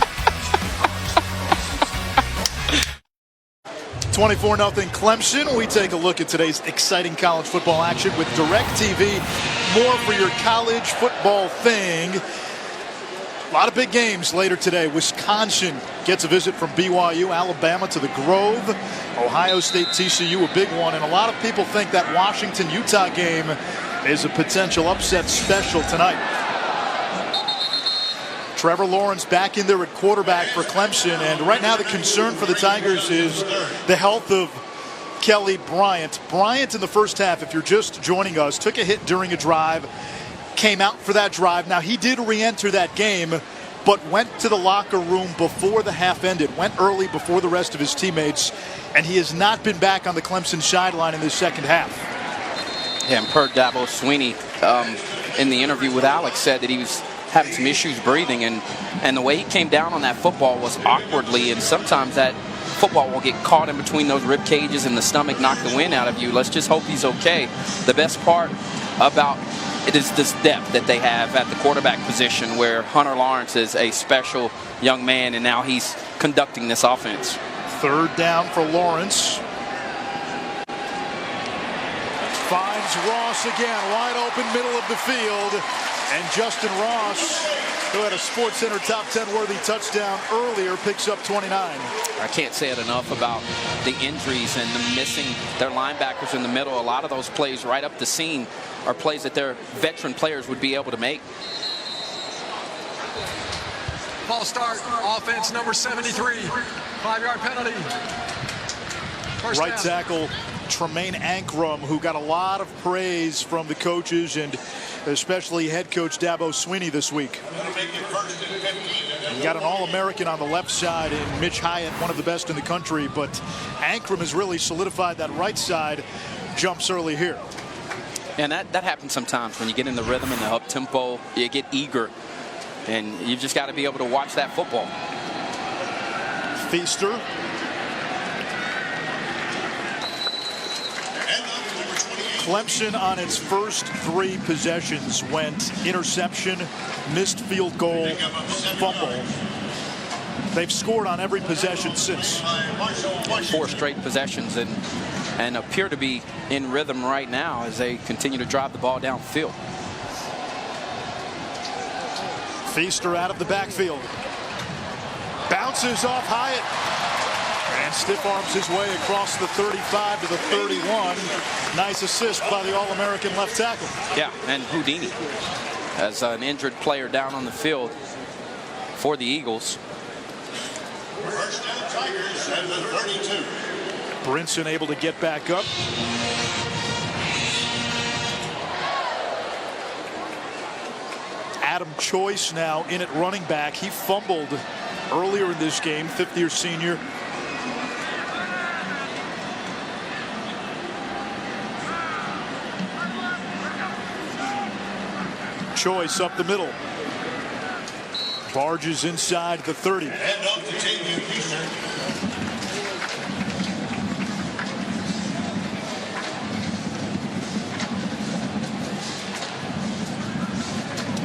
24-0 Clemson. We take a look at today's exciting college football action with DirecTV. More for your college football thing. A lot of big games later today. Wisconsin gets a visit from BYU, Alabama to the Grove, Ohio State, TCU, a big one. And a lot of people think that Washington-Utah game is a potential upset special tonight. Trevor Lawrence back in there at quarterback for Clemson. And right now the concern for the Tigers is the health of Kelly Bryant. Bryant in the first half, if you're just joining us, took a hit during a drive, came out for that drive. Now, he did re-enter that game, but went to the locker room before the half ended, went early before the rest of his teammates, and he has not been back on the Clemson sideline in this second half. Yeah, and per Dabo Sweeney in the interview with Alex said that he was having some issues breathing, and the way he came down on that football was awkwardly, and sometimes that football will get caught in between those rib cages and the stomach knock the wind out of you. Let's just hope he's okay. The best part about it is this depth that they have at the quarterback position, where Hunter Lawrence is a special young man, and now he's conducting this offense. Third down for Lawrence. Finds Ross again, wide open middle of the field. And Justin Ross, who had a SportsCenter top 10 worthy touchdown earlier, picks up 29. I can't say it enough about the injuries and the missing their linebackers in the middle. A lot of those plays right up the seam are plays that their veteran players would be able to make. False start, offense number 73, 5-yard penalty. First right down. Tackle Tremaine Ankrum, who got a lot of praise from the coaches and especially head coach Dabo Sweeney this week. He got an All-American on the left side in Mitch Hyatt, one of the best in the country, but Ankrum has really solidified that right side. Jumps early here. And that happens sometimes when you get in the rhythm and the up tempo, you get eager, and you've just got to be able to watch that football. Feaster. Clemson on its first 3 possessions went interception, missed field goal, fumble. They've scored on every possession since. 4 straight possessions and appear to be in rhythm right now as they continue to drive the ball downfield. Feaster out of the backfield. Bounces off Hyatt. And stiff arms his way across the 35 to the 31. Nice assist by the All-American left tackle. Yeah, and Houdini as an injured player down on the field for the Eagles. First down Tigers at the 32. Brinson able to get back up. Adam Choice now in at running back. He fumbled earlier in this game, 5th-year senior. Choice up the middle. Barges inside the 30. And off to JU Feaster.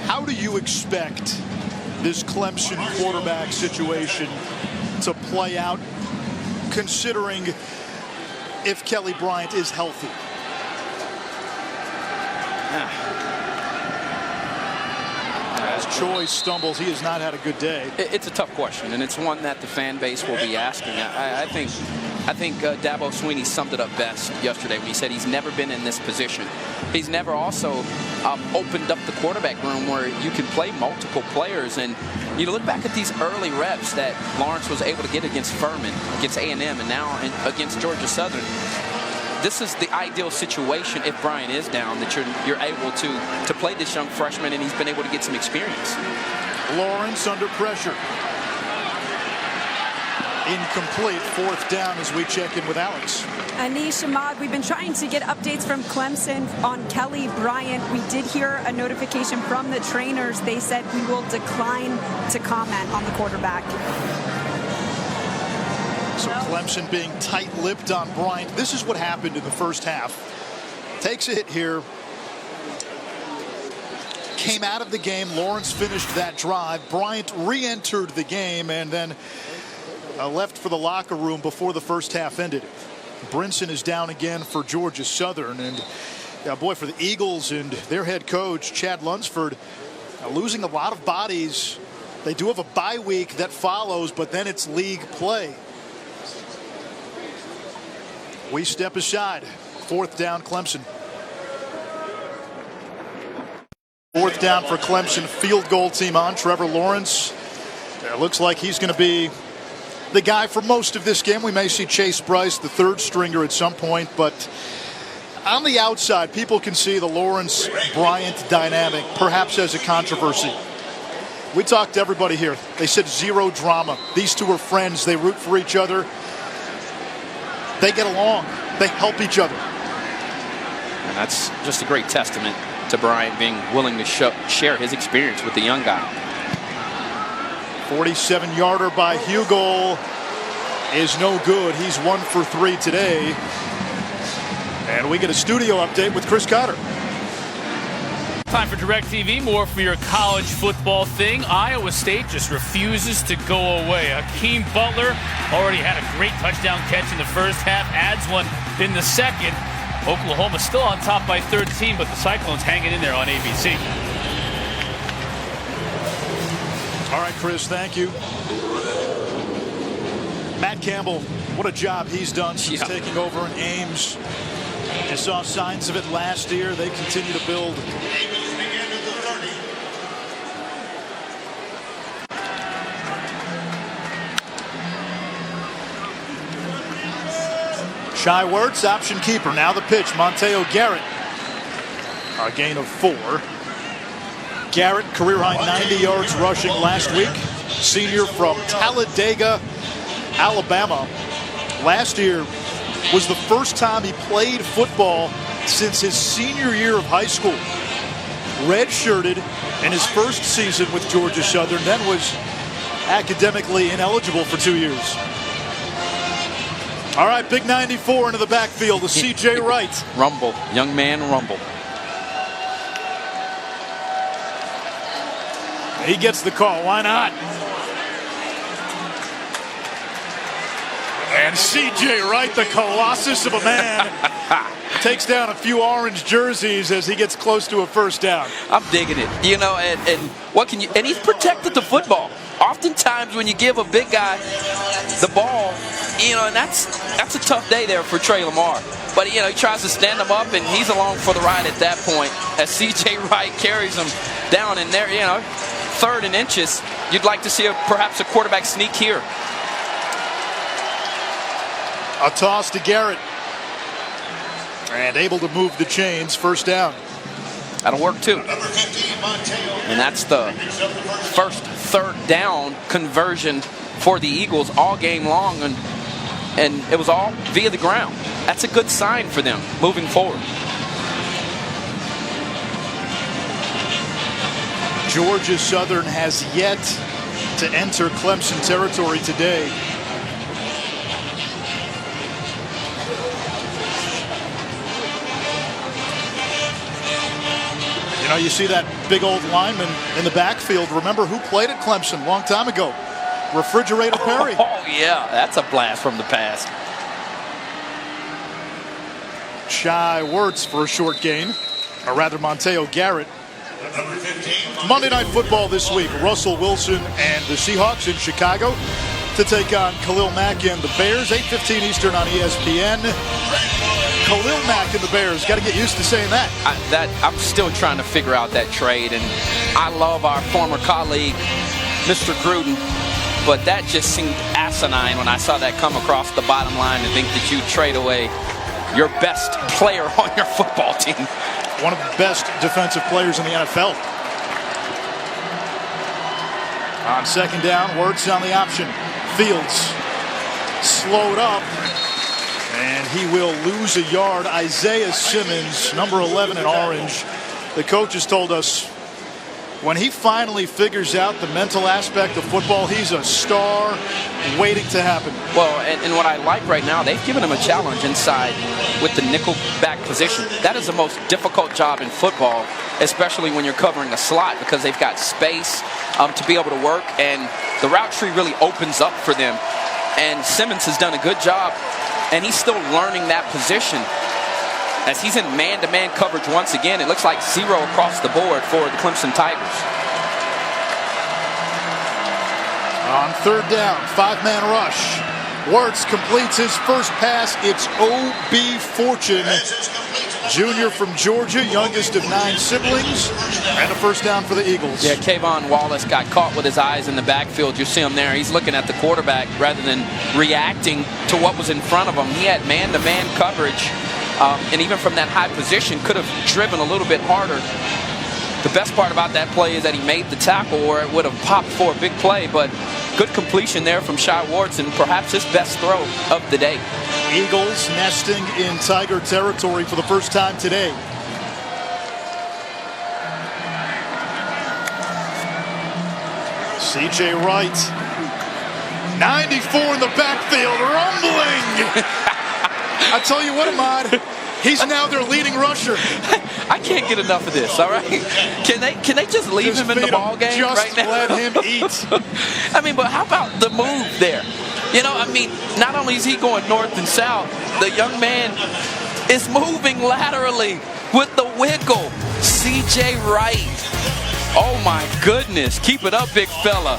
How do you expect this Clemson quarterback situation to play out, considering if Kelly Bryant is healthy? As Choice stumbles, he has not had a good day. It's a tough question, and it's one that the fan base will be asking. I I think Dabo Swinney summed it up best yesterday when he said he's never been in this position. He's never also opened up the quarterback room where you can play multiple players. And you look back at these early reps that Lawrence was able to get against Furman, against A&M, and now against Georgia Southern. This is the ideal situation if Bryant is down, that you're able to play this young freshman, and he's been able to get some experience. Lawrence under pressure. Incomplete, 4th down as we check in with Alex. Anish Ahmad, we've been trying to get updates from Clemson on Kelly Bryant. We did hear a notification from the trainers. They said we will decline to comment on the quarterback. So Clemson being tight-lipped on Bryant. This is what happened in the first half. Takes a hit here. Came out of the game. Lawrence finished that drive. Bryant re-entered the game and then left for the locker room before the first half ended. Brinson is down again for Georgia Southern. And boy, for the Eagles and their head coach, Chad Lunsford, losing a lot of bodies. They do have a bye week that follows, but then it's league play. We step aside. 4th down, Clemson. 4th down for Clemson. Field goal team on. Trevor Lawrence. It looks like he's going to be the guy for most of this game. We may see Chase Bryce, the 3rd stringer, at some point. But on the outside, people can see the Lawrence-Bryant dynamic perhaps as a controversy. We talked to everybody here. They said zero drama. These two are friends. They root for each other. They get along. They help each other. And that's just a great testament to Bryant being willing to share his experience with the young guy. 47-yarder by Hugel is no good. He's 1 for 3 today. And we get a studio update with Chris Cotter. Time for DirecTV, more for your college football thing. Iowa State just refuses to go away. Hakeem Butler already had a great touchdown catch in the first half, adds one in the second. Oklahoma still on top by 13, but the Cyclones hanging in there on ABC. All right, Chris, thank you. Matt Campbell, what a job he's done since taking over in Ames. You saw signs of it last year. They continue to build. Shy Wertz, option keeper. Now the pitch. Monteo Garrett. A gain of 4. Garrett, career high 90 yards rushing last week. Senior from Talladega, Alabama. Last year was the first time he played football since his senior year of high school. Redshirted in his first season with Georgia Southern, then was academically ineligible for 2 years. All right, big 94 into the backfield to C.J. Wright. Rumble, young man rumble. He gets the call. Why not? And C.J. Wright, the colossus of a man, takes down a few orange jerseys as he gets close to a first down. I'm digging it. You know, and what can you? And he's protected the football. Oftentimes, when you give a big guy the ball, you know, and that's a tough day there for Trey Lamar. But, you know, he tries to stand him up, and he's along for the ride at that point as C.J. Wright carries him down in there, you know, 3rd and inches. You'd like to see perhaps a quarterback sneak here. A toss to Garrett. And able to move the chains. First down. That'll work, too. And that's the first 3rd down conversion for the Eagles all game long. And it was all via the ground. That's a good sign for them moving forward. Georgia Southern has yet to enter Clemson territory today. You know, you see that big old lineman in the backfield. Remember who played at Clemson a long time ago? Refrigerator Perry. Oh, yeah, that's a blast from the past. Shy Wertz for a short gain, or rather Monteo Garrett. Monday Night Football this week. Russell Wilson and the Seahawks in Chicago. to take on Khalil Mack and the Bears. 8:15 Eastern on ESPN. Khalil Mack and the Bears. Got to get used to saying that. I'm still trying to figure out that trade, and I love our former colleague, Mr. Gruden, but that just seemed asinine when I saw that come across the bottom line, to think that you trade away your best player on your football team. One of the best defensive players in the NFL. On second down, Wirtz on the option. Fields slowed up, and he will lose a yard. Isaiah Simmons, number 11 in orange. The coaches told us when he finally figures out the mental aspect of football, he's a star waiting to happen. Well, and what I like right now, they've given him a challenge inside with the nickel back position. That is the most difficult job in football, especially when you're covering a slot, because they've got space to be able to work, and the route tree really opens up for them. And Simmons has done a good job, and he's still learning that position. As he's in man-to-man coverage once again, it looks like 0 across the board for the Clemson Tigers. On third down, 5-man rush. Wirtz completes his first pass. It's O.B. Fortune, junior from Georgia, youngest of 9 siblings, and a first down for the Eagles. Yeah, Kayvon Wallace got caught with his eyes in the backfield. You see him there. He's looking at the quarterback rather than reacting to what was in front of him. He had man-to-man coverage. And even from that high position, could have driven a little bit harder. The best part about that play is that he made the tackle, or it would have popped for a big play, but good completion there from Shai Wirtz, and perhaps his best throw of the day. Eagles nesting in Tiger territory for the first time today. C.J. Wright, 94 in the backfield, rumbling. I tell you what, Ahmad, he's now their leading rusher. I can't get enough of this, all right? Can they just leave him in the ball game right now? Just let him eat. I mean, but how about the move there? You know, I mean, not only is he going north and south, the young man is moving laterally with the wiggle. C.J. Wright. Oh, my goodness. Keep it up, big fella.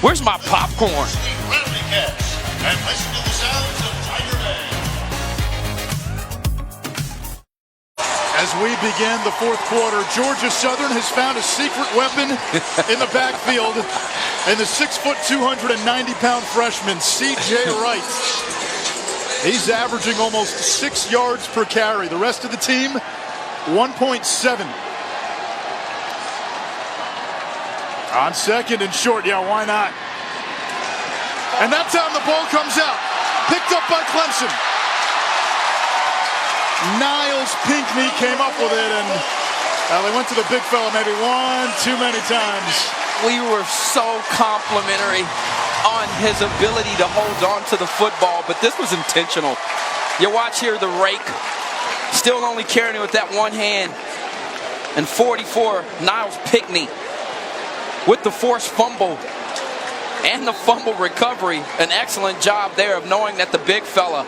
Where's my popcorn? And listen to the sounds of Tiger Bay. As we begin the fourth quarter, Georgia Southern has found a secret weapon in the backfield, and the 6', 290-pound freshman, C.J. Wright. He's averaging almost 6 yards per carry. The rest of the team, 1.7. On second and short, yeah, why not? And that time the ball comes out, picked up by Clemson. Niles Pinckney came up with it, and they went to the big fella maybe one too many times. We were so complimentary on his ability to hold on to the football, but this was intentional. You watch here the rake, still only carrying it with that one hand. And 44, Niles Pinckney with the forced fumble and the fumble recovery. An excellent job there of knowing that the big fella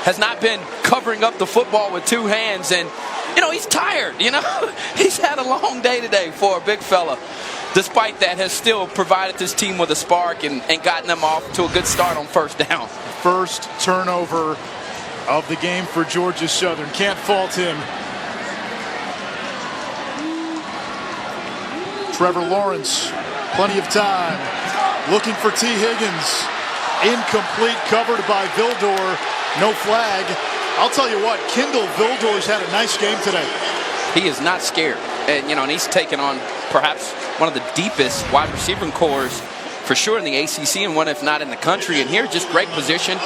has not been covering up the football with 2 hands. And, you know, he's tired, you know. He's had a long day today for a big fella. Despite that, has still provided this team with a spark and gotten them off to a good start on first down. First turnover of the game for Georgia Southern. Can't fault him. Trevor Lawrence, plenty of time. Looking for T. Higgins. Incomplete, covered by Vildor. No flag. I'll tell you what, Kendall Vildor's had a nice game today. He is not scared. And, you know, and he's taken on perhaps one of the deepest wide receiving cores for sure in the ACC, and one if not in the country. And here, just great position.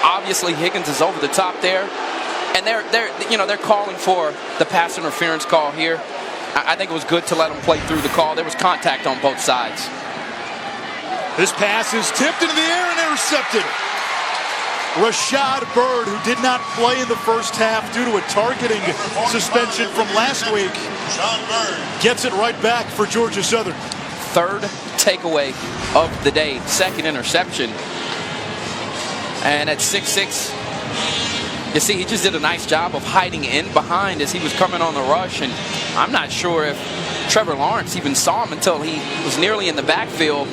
Obviously, Higgins is over the top there. And they're calling for the pass interference call here. I think it was good to let him play through the call. There was contact on both sides. This pass is tipped into the air and intercepted. Rashad Byrd, who did not play in the first half due to a targeting suspension from last week, gets it right back for Georgia Southern. Third takeaway of the day, second interception. And at 6'6", you see, he just did a nice job of hiding in behind as he was coming on the rush. And I'm not sure if Trevor Lawrence even saw him until he was nearly in the backfield.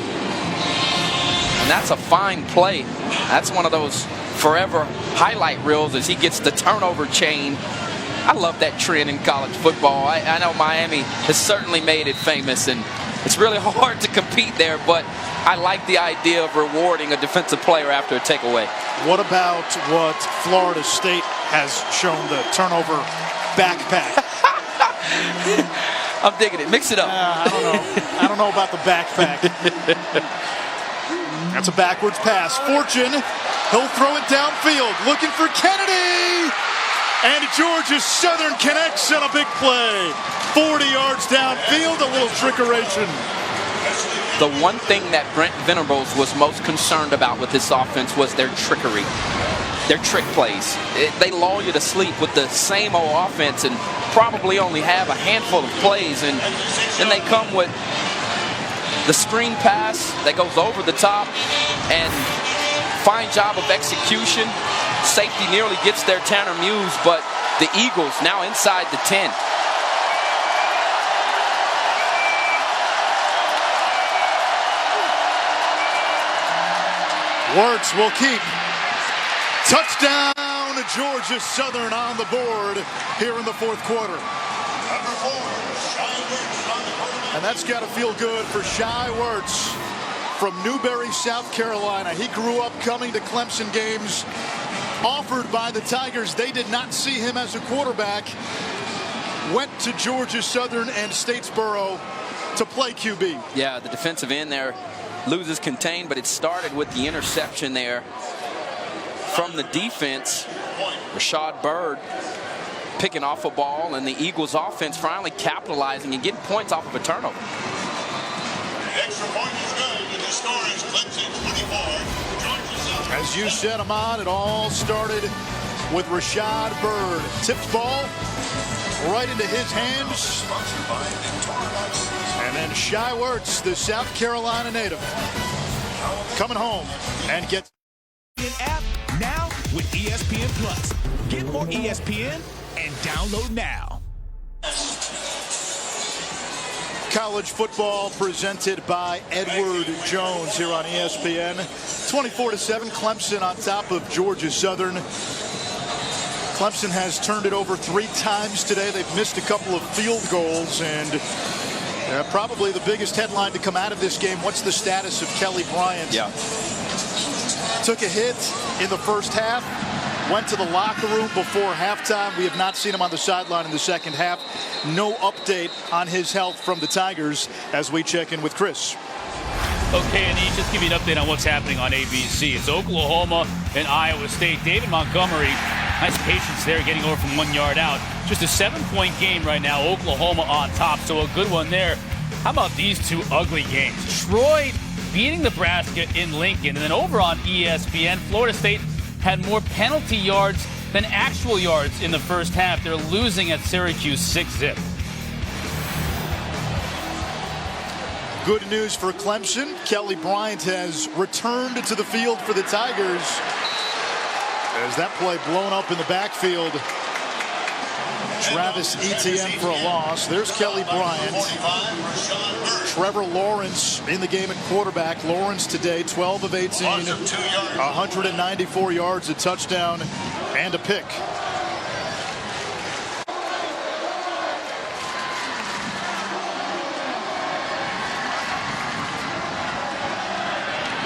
And that's a fine play. That's one of those forever highlight reels as he gets the turnover chain. I love that trend in college football. I know Miami has certainly made it famous, and it's really hard to compete there, but I like the idea of rewarding a defensive player after a takeaway. What about what Florida State has shown, the turnover backpack? I'm digging it. Mix it up. I don't know. I don't know about the backpack. That's a backwards pass. Fortune, he'll throw it downfield, looking for Kennedy. And Georgia Southern connects on a big play. 40 yards downfield, a little trickeration. The one thing that Brent Venables was most concerned about with this offense was their trickery, their trick plays. They lull you to sleep with the same old offense and probably only have a handful of plays, and then they come with the screen pass that goes over the top, and fine job of execution. Safety nearly gets there, Tanner Muse, but the Eagles now inside the 10. Wirtz will keep. Touchdown, Georgia Southern on the board here in the fourth quarter. And that's got to feel good for Shy Wirtz from Newberry, South Carolina. He grew up coming to Clemson games offered by the Tigers. They did not see him as a quarterback. Went to Georgia Southern and Statesboro to play QB. Yeah, the defensive end there loses contain, but it started with the interception there from the defense. Rashad Byrd picking off a ball, and the Eagles offense finally capitalizing and getting points off of a turnover. The extra point is good, and the score is Clemson 24, Georgia Southern. As you said, Ahmad, it all started with Rashad Byrd. Tipped ball right into his hands. And then Shy Wirtz, the South Carolina native, coming home and gets an app now with ESPN Plus. Get more ESPN and download now. College football presented by Edward Jones here on ESPN. 24-7, Clemson on top of Georgia Southern. Clemson has turned it over 3 times today. They've missed a couple of field goals, and probably the biggest headline to come out of this game, what's the status of Kelly Bryant? Yeah. Took a hit in the first half, went to the locker room before halftime. We have not seen him on the sideline in the second half. No update on his health from the Tigers as we check in with Chris. Okay, and just give you an update on what's happening on ABC. It's Oklahoma and Iowa State. David Montgomery, nice patience there, getting over from 1 yard out. Just a 7-point game right now. Oklahoma on top, so a good one there. How about these two ugly games? Troy beating Nebraska in Lincoln, and then over on ESPN, Florida State had more penalty yards than actual yards in the first half. They're losing at Syracuse 6-0. Good news for Clemson. Kelly Bryant has returned to the field for the Tigers as that play blown up in the backfield. Travis Etienne for a loss. There's Kelly Bryant. Trevor Lawrence in the game at quarterback. Lawrence today 12 of 18, 194 yards, a touchdown, and a pick.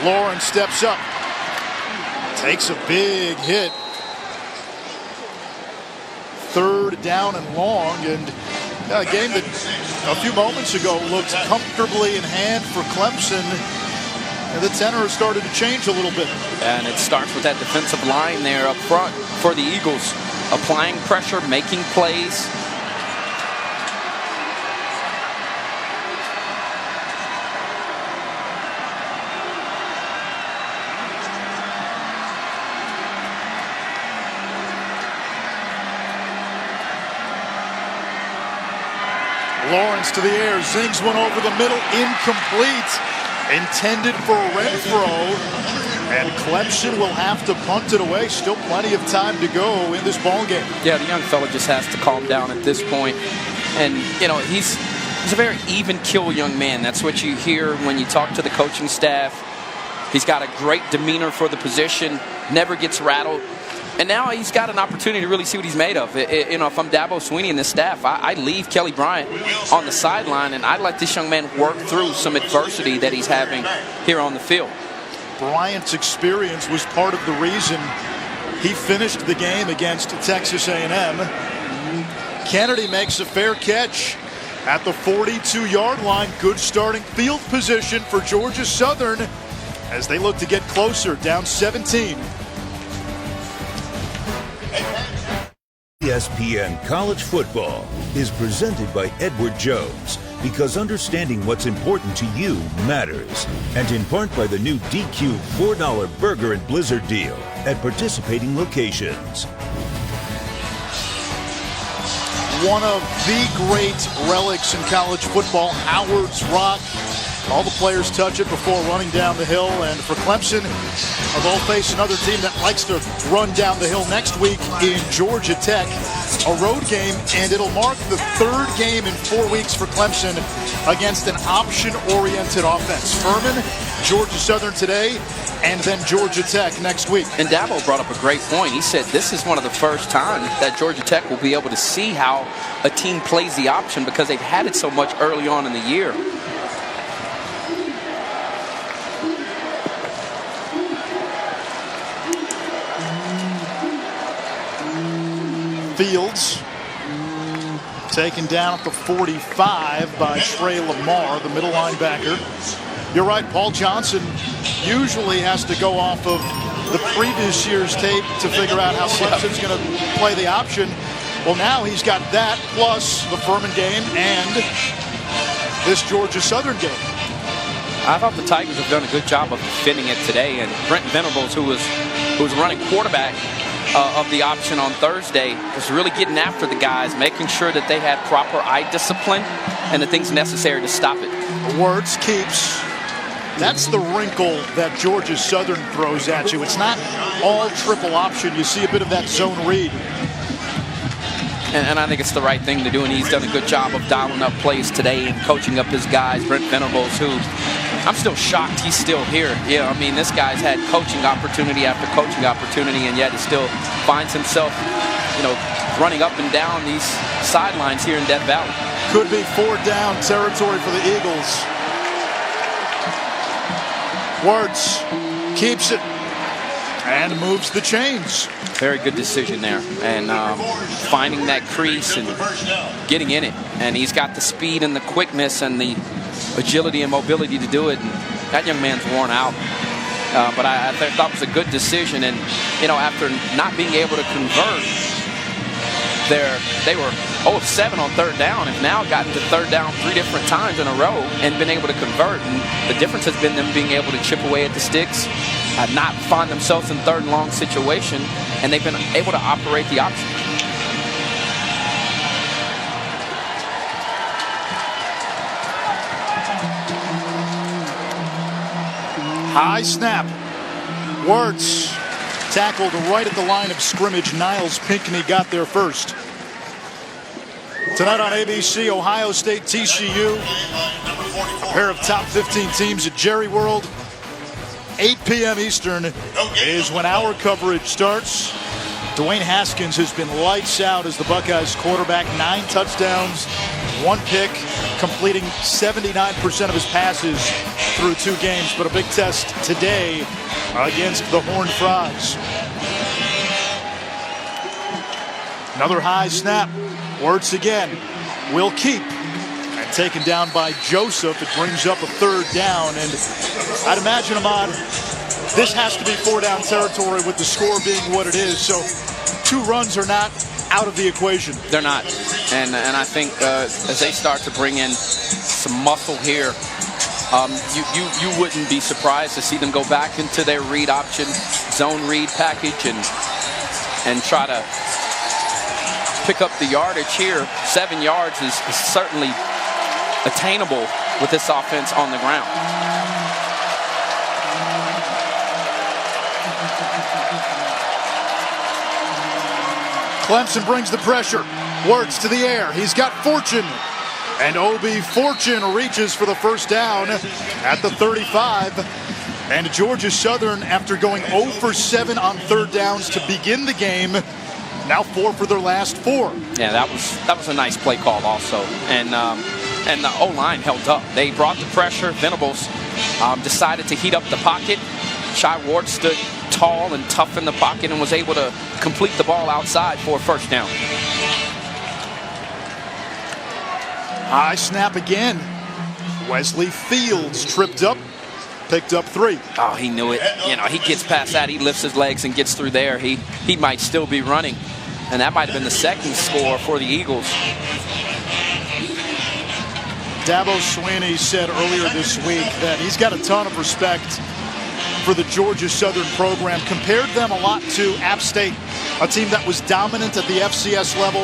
Lawrence steps up, takes a big hit. 3rd down and long, and a game that a few moments ago looked comfortably in hand for Clemson. And the tenor has started to change a little bit. And it starts with that defensive line there up front for the Eagles, applying pressure, making plays. Lawrence to the air, zings one over the middle, incomplete. Intended for a Renfro, and Clemson will have to punt it away. Still plenty of time to go in this ball game. Yeah, the young fella just has to calm down at this point. And, you know, he's a very even kill young man. That's what you hear when you talk to the coaching staff. He's got a great demeanor for the position, never gets rattled. And now he's got an opportunity to really see what he's made of. If I'm Dabo Swinney and this staff, I leave Kelly Bryant on the sideline, and I'd let this young man work through some adversity that he's having here on the field. Bryant's experience was part of the reason he finished the game against Texas A&M. Kennedy makes a fair catch at the 42-yard line. Good starting field position for Georgia Southern as they look to get closer, down 17. ESPN College Football is presented by Edward Jones, because understanding what's important to you matters, and in part by the new DQ $4 Burger and Blizzard deal at participating locations. One of the great relics in college football, Howard's Rock. All the players touch it before running down the hill. And for Clemson, they'll face another team that likes to run down the hill next week in Georgia Tech. A road game, and it'll mark the third game in 4 weeks for Clemson against an option-oriented offense. Furman, Georgia Southern today, and then Georgia Tech next week. And Dabo brought up a great point. He said this is one of the first times that Georgia Tech will be able to see how a team plays the option, because they've had it so much early on in the year. Fields taken down at the 45 by Trey Lamar, the middle linebacker. You're right, Paul Johnson usually has to go off of the previous year's tape to figure out how Clemson's going to play the option. Well, now he's got that plus the Furman game and this Georgia Southern game. I thought the Tigers have done a good job of defending it today, and Brent Venables, who was running quarterback of the option on Thursday, was really getting after the guys, making sure that they had proper eye discipline and the things necessary to stop it. Words keeps. That's the wrinkle that Georgia Southern throws at you. It's not all triple option. You see a bit of that zone read. And I think it's the right thing to do, and he's done a good job of dialing up plays today and coaching up his guys. Brent Venables, who I'm still shocked he's still here. Yeah, I mean, this guy's had coaching opportunity after coaching opportunity, and yet he still finds himself, running up and down these sidelines here in Death Valley. Could be 4 down territory for the Eagles. Words keeps it and moves the chains. Very good decision there, and finding that crease and getting in it. And he's got the speed and the quickness and the agility and mobility to do it. And that young man's worn out. But I thought it was a good decision. And, after not being able to convert, they were 0 of 7 on third down, and now gotten to third down 3 different times in a row and been able to convert. And the difference has been them being able to chip away at the sticks, not find themselves in third and long situation, and they've been able to operate the option. High snap. Wirtz tackled right at the line of scrimmage. Niles Pinckney got there first. Tonight on ABC, Ohio State, TCU. A pair of top 15 teams at Jerry World. 8 p.m. Eastern is when our coverage starts. Dwayne Haskins has been lights out as the Buckeyes quarterback. 9 touchdowns, 1 pick, completing 79% of his passes through 2 games. But a big test today against the Horned Frogs. Another high snap. Wirtz again. Will keep. And taken down by Joseph. It brings up a 3rd down. And I'd imagine, Ahmad, this has to be 4 down territory with the score being what it is. So 2 runs are not out of the equation. They're not. And I think as they start to bring in some muscle here, you wouldn't be surprised to see them go back into their read option, zone read package, and try to pick up the yardage here. 7 yards is certainly attainable with this offense on the ground. Clemson brings the pressure. Wirtz to the air. He's got Fortune. And Obi Fortune reaches for the 1st down at the 35. And Georgia Southern, after going 0 for 7 on third downs to begin the game, now 4 for their last 4. Yeah, that was a nice play call also. And the O-line held up. They brought the pressure. Venables decided to heat up the pocket. Shai Ward stood tall and tough in the pocket and was able to complete the ball outside for a first down. High snap again. Wesley Fields tripped up, picked up 3. Oh, he knew it. You know, he gets past that. He lifts his legs and gets through there. He might still be running. And that might have been the second score for the Eagles. Dabo Swinney said earlier this week that he's got a ton of respect for the Georgia Southern program. Compared them a lot to App State, a team that was dominant at the FCS level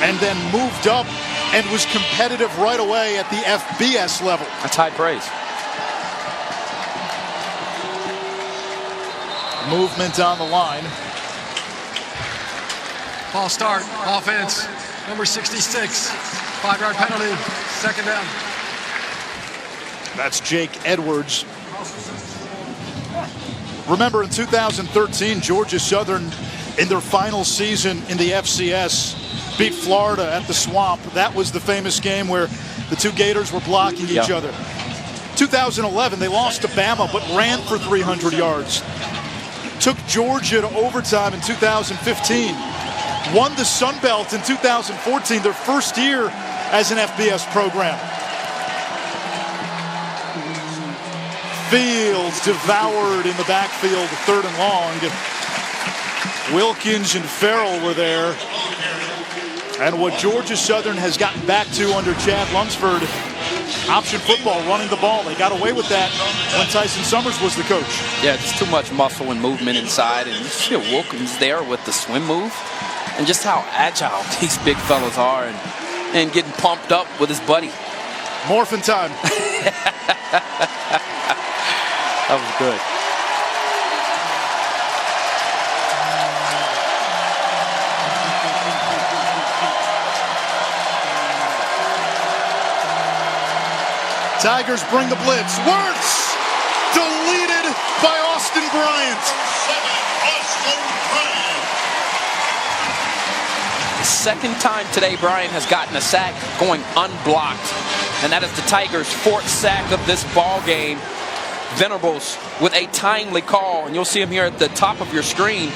and then moved up and was competitive right away at the FBS level. That's high praise. Movement on the line. False start, offense, number 66, 5-yard penalty, second down. That's Jake Edwards. Remember, in 2013, Georgia Southern, in their final season in the FCS, beat Florida at the Swamp. That was the famous game where the two Gators were blocking each other. 2011, they lost to Bama, but ran for 300 yards. Took Georgia to overtime in 2015. Won the Sun Belt in 2014, their first year as an FBS program. Fields devoured in the backfield, 3rd and long. Wilkins and Farrell were there. And what Georgia Southern has gotten back to under Chad Lunsford, option football, running the ball. They got away with that when Tyson Summers was the coach. Yeah, just too much muscle and movement inside. And you see Wilkins there with the swim move. And just how agile these big fellas are and getting pumped up with his buddy. Morphin time. That was good. Tigers bring the blitz. Wirtz deleted by Austin Bryant. Second time today Bryant has gotten a sack going unblocked. And that is the Tigers' 4th sack of this ball game. Venables with a timely call. And you'll see him here at the top of your screen.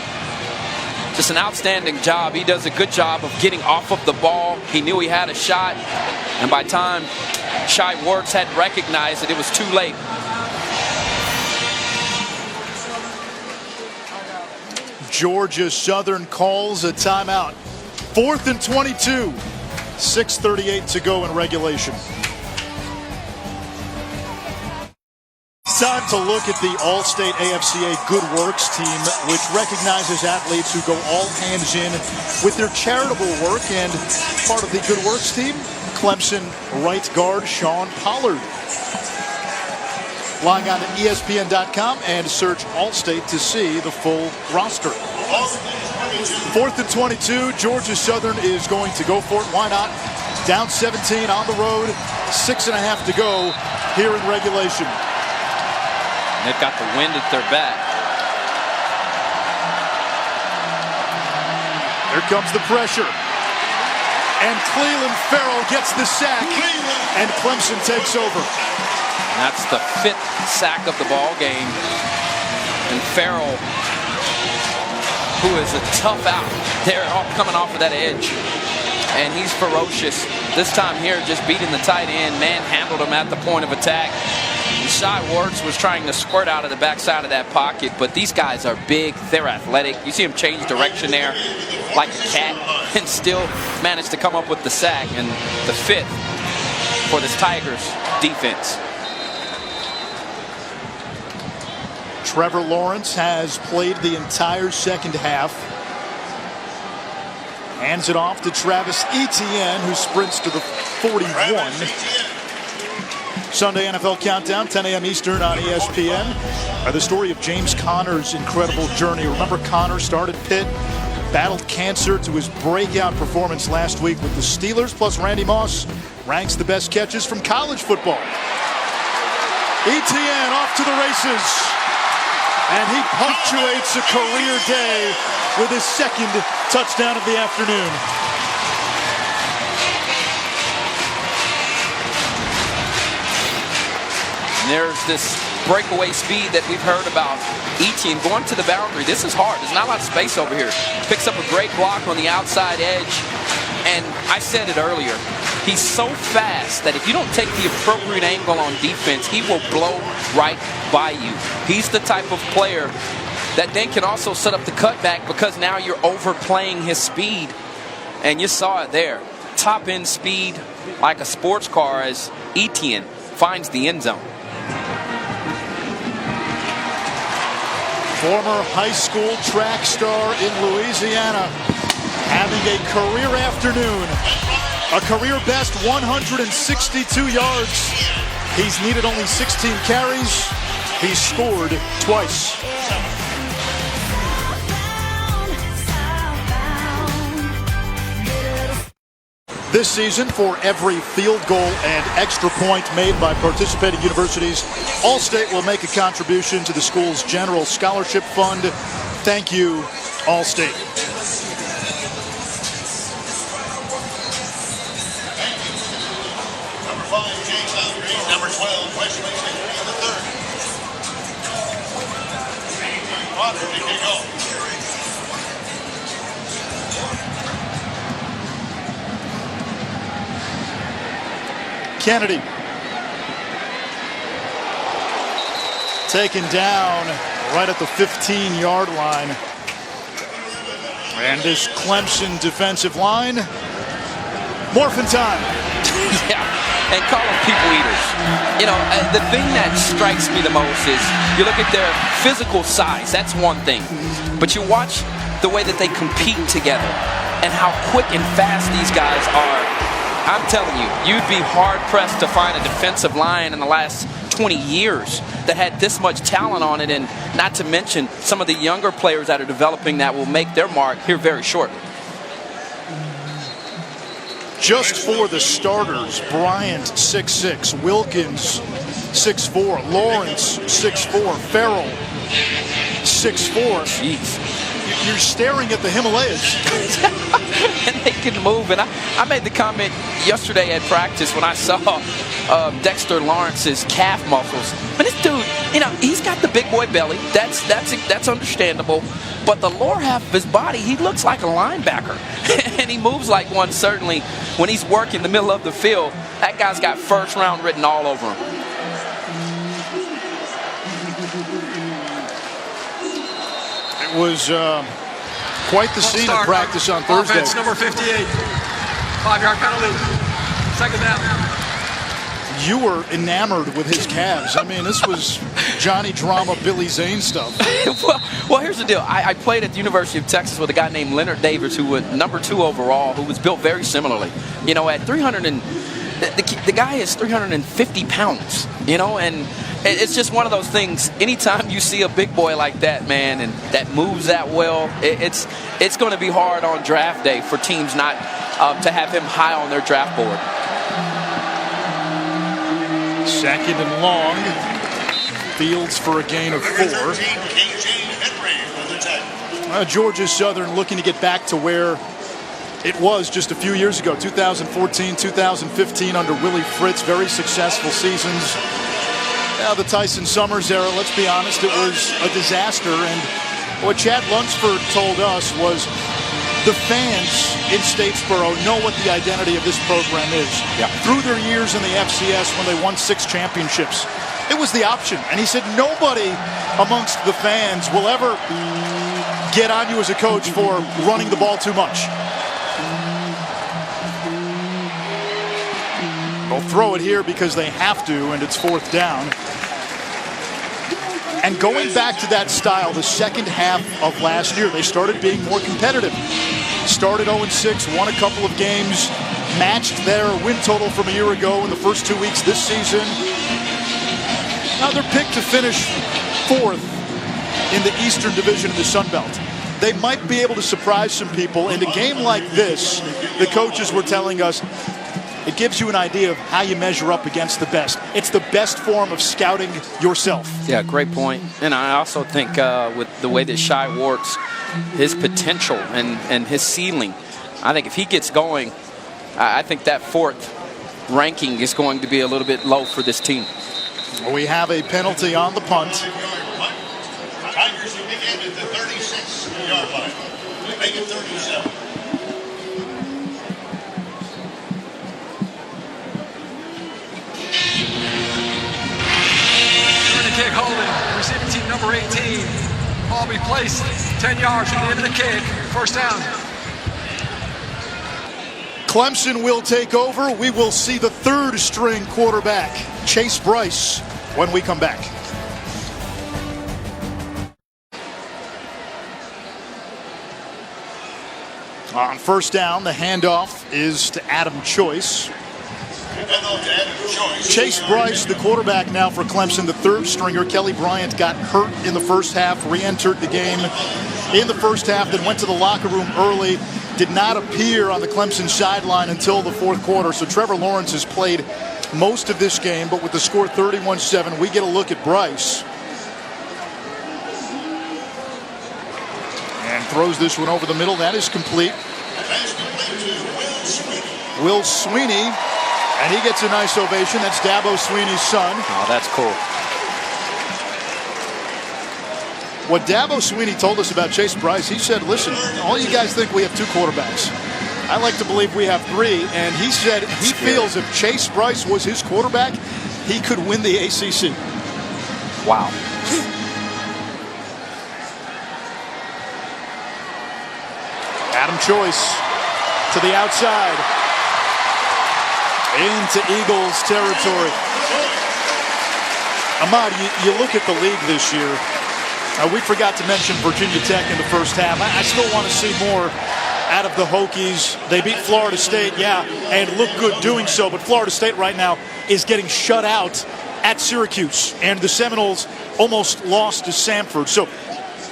Just an outstanding job. He does a good job of getting off of the ball. He knew he had a shot. And by time Shai Wertz had recognized it, it was too late. Georgia Southern calls a timeout. 4th and 22. 6:38 to go in regulation. Time to look at the All-State AFCA Good Works team, which recognizes athletes who go all hands in with their charitable work. And part of the Good Works team, Clemson right guard Sean Pollard. Log on to ESPN.com and search All-State to see the full roster. 4th and 22. Georgia Southern is going to go for it. Why not? Down 17 on the road. 6.5 to go here in regulation. They've got the wind at their back. Here comes the pressure. And Cleveland Farrell gets the sack. And Clemson takes over. And that's the 5th sack of the ball game. And Farrell, who is a tough out. They're all coming off of that edge. And he's ferocious. This time here, just beating the tight end. Manhandled him at the point of attack. Shai Wertz was trying to squirt out of the backside of that pocket, but these guys are big, they're athletic. You see him change direction there like a cat and still managed to come up with the sack, and the 5th for this Tigers defense. Trevor Lawrence has played the entire second half. Hands it off to Travis Etienne, who sprints to the 41. Sunday NFL Countdown, 10 a.m. Eastern on ESPN. The story of James Conner's incredible journey. Remember, Conner started Pitt, battled cancer to his breakout performance last week with the Steelers, plus Randy Moss ranks the best catches from college football. Etienne off to the races. And he punctuates a career day with his second touchdown of the afternoon. There's this breakaway speed that we've heard about. Etienne going to the boundary. This is hard. There's not a lot of space over here. Picks up a great block on the outside edge. And I said it earlier, he's so fast that if you don't take the appropriate angle on defense, he will blow right by you. He's the type of player that then can also set up the cutback because now you're overplaying his speed. And you saw it there. Top end speed like a sports car as Etienne finds the end zone. Former high school track star in Louisiana having a career afternoon. A career best 162 yards. He's needed only 16 carries. He's scored twice. This season, for every field goal and extra point made by participating universities, Allstate will make a contribution to the school's general scholarship fund. Thank you, Allstate. Number 5, James Outgreen. Number 12, Wesley in the third. Water to kick off. Kennedy taken down right at the 15-yard line. And this Clemson defensive line, morphin' time. Yeah, and call them people eaters. You know, the thing that strikes me the most is you look at their physical size. That's one thing. But you watch the way that they compete together and how quick and fast these guys are. I'm telling you, you'd be hard-pressed to find a defensive line in the last 20 years that had this much talent on it, and not to mention some of the younger players that are developing that will make their mark here very shortly. Just for the starters, Bryant 6'6", Wilkins 6'4", Lawrence 6'4", Farrell 6'4". Jeez. You're staring at the Himalayas. And they can move. And I made the comment yesterday at practice when I saw Dexter Lawrence's calf muscles. But this dude, you know, he's got the big boy belly. That's understandable. But the lower half of his body, he looks like a linebacker. And he moves like one, certainly, when he's working the middle of the field. That guy's got first round written all over him. It was quite the scene at practice on Thursday. Offense number 58. 5-yard penalty. Second down. You were enamored with his calves. I mean, this was Johnny Drama, Billy Zane stuff. well, here's the deal. I played at the University of Texas with a guy named Leonard Davis, who was number 2 overall, who was built very similarly. You know, at 300 and the guy is 350 pounds. You know, and it's just one of those things. Anytime you see a big boy like that, man, and that moves that well, it's going to be hard on draft day for teams not to have him high on their draft board. Second and long. Fields for a gain of 4. Georgia Southern looking to get back to where it was just a few years ago, 2014, 2015 under Willie Fritz. Very successful seasons. Now the Tyson Summers era, let's be honest, it was a disaster. And what Chad Lunsford told us was the fans in Statesboro know what the identity of this program is. Yeah. Through their years in the FCS when they won 6 championships, it was the option. And he said nobody amongst the fans will ever get on you as a coach for running the ball too much. They'll throw it here because they have to, and it's 4th down. And going back to that style, the second half of last year, they started being more competitive. Started 0-6, won a couple of games, matched their win total from a year ago in the first 2 weeks this season. Now they're picked to finish 4th in the Eastern Division of the Sun Belt. They might be able to surprise some people. In a game like this, the coaches were telling us, it gives you an idea of how you measure up against the best. It's the best form of scouting yourself. Yeah, great point. And I also think with the way that Shai works, his potential and his ceiling, I think if he gets going, I think that 4th ranking is going to be a little bit low for this team. We have a penalty on the punt. Tigers will begin at the 36-yard line. Make it 37. Kick holding, receiving team number 18. Ball be placed 10 yards from the end of the kick. First down. Clemson will take over. We will see the 3rd string quarterback, Chase Bryce, when we come back. On first down, the handoff is to Adam Choice. Chase Bryce, the quarterback now for Clemson, the 3rd stringer. Kelly Bryant got hurt in the first half, re-entered the game in the first half, then went to the locker room early, did not appear on the Clemson sideline until the 4th quarter. So Trevor Lawrence has played most of this game, but with the score 31-7, we get a look at Bryce. And throws this one over the middle. That is complete. Will Sweeney. And he gets a nice ovation. That's Dabo Sweeney's son. Oh, that's cool. What Dabo Sweeney told us about Chase Bryce, he said, listen, all you guys think we have 2 quarterbacks. I like to believe we have 3. And he said he feels if Chase Bryce was his quarterback, he could win the ACC. Wow. Adam Choice to the outside. Into Eagles territory. Ahmad, you look at the league this year. We forgot to mention Virginia Tech in the first half. I still want to see more out of the Hokies. They beat Florida State, yeah, and look good doing so. But Florida State right now is getting shut out at Syracuse. And the Seminoles almost lost to Samford. So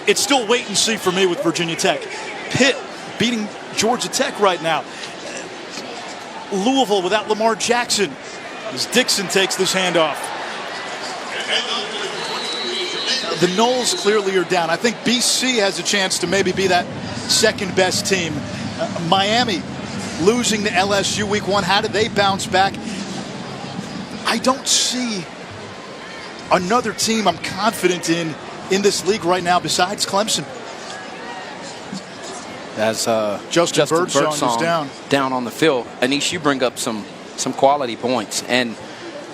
it's still wait and see for me with Virginia Tech. Pitt beating Georgia Tech right now. Louisville without Lamar Jackson as Dixon takes this handoff. The Noles clearly are down. I think BC has a chance to maybe be that 2nd best team. Miami losing to LSU week 1. How did they bounce back? I don't see another team I'm confident in this league right now besides Clemson. As Justin Birdsong is down on the field. Anish, you bring up some quality points, and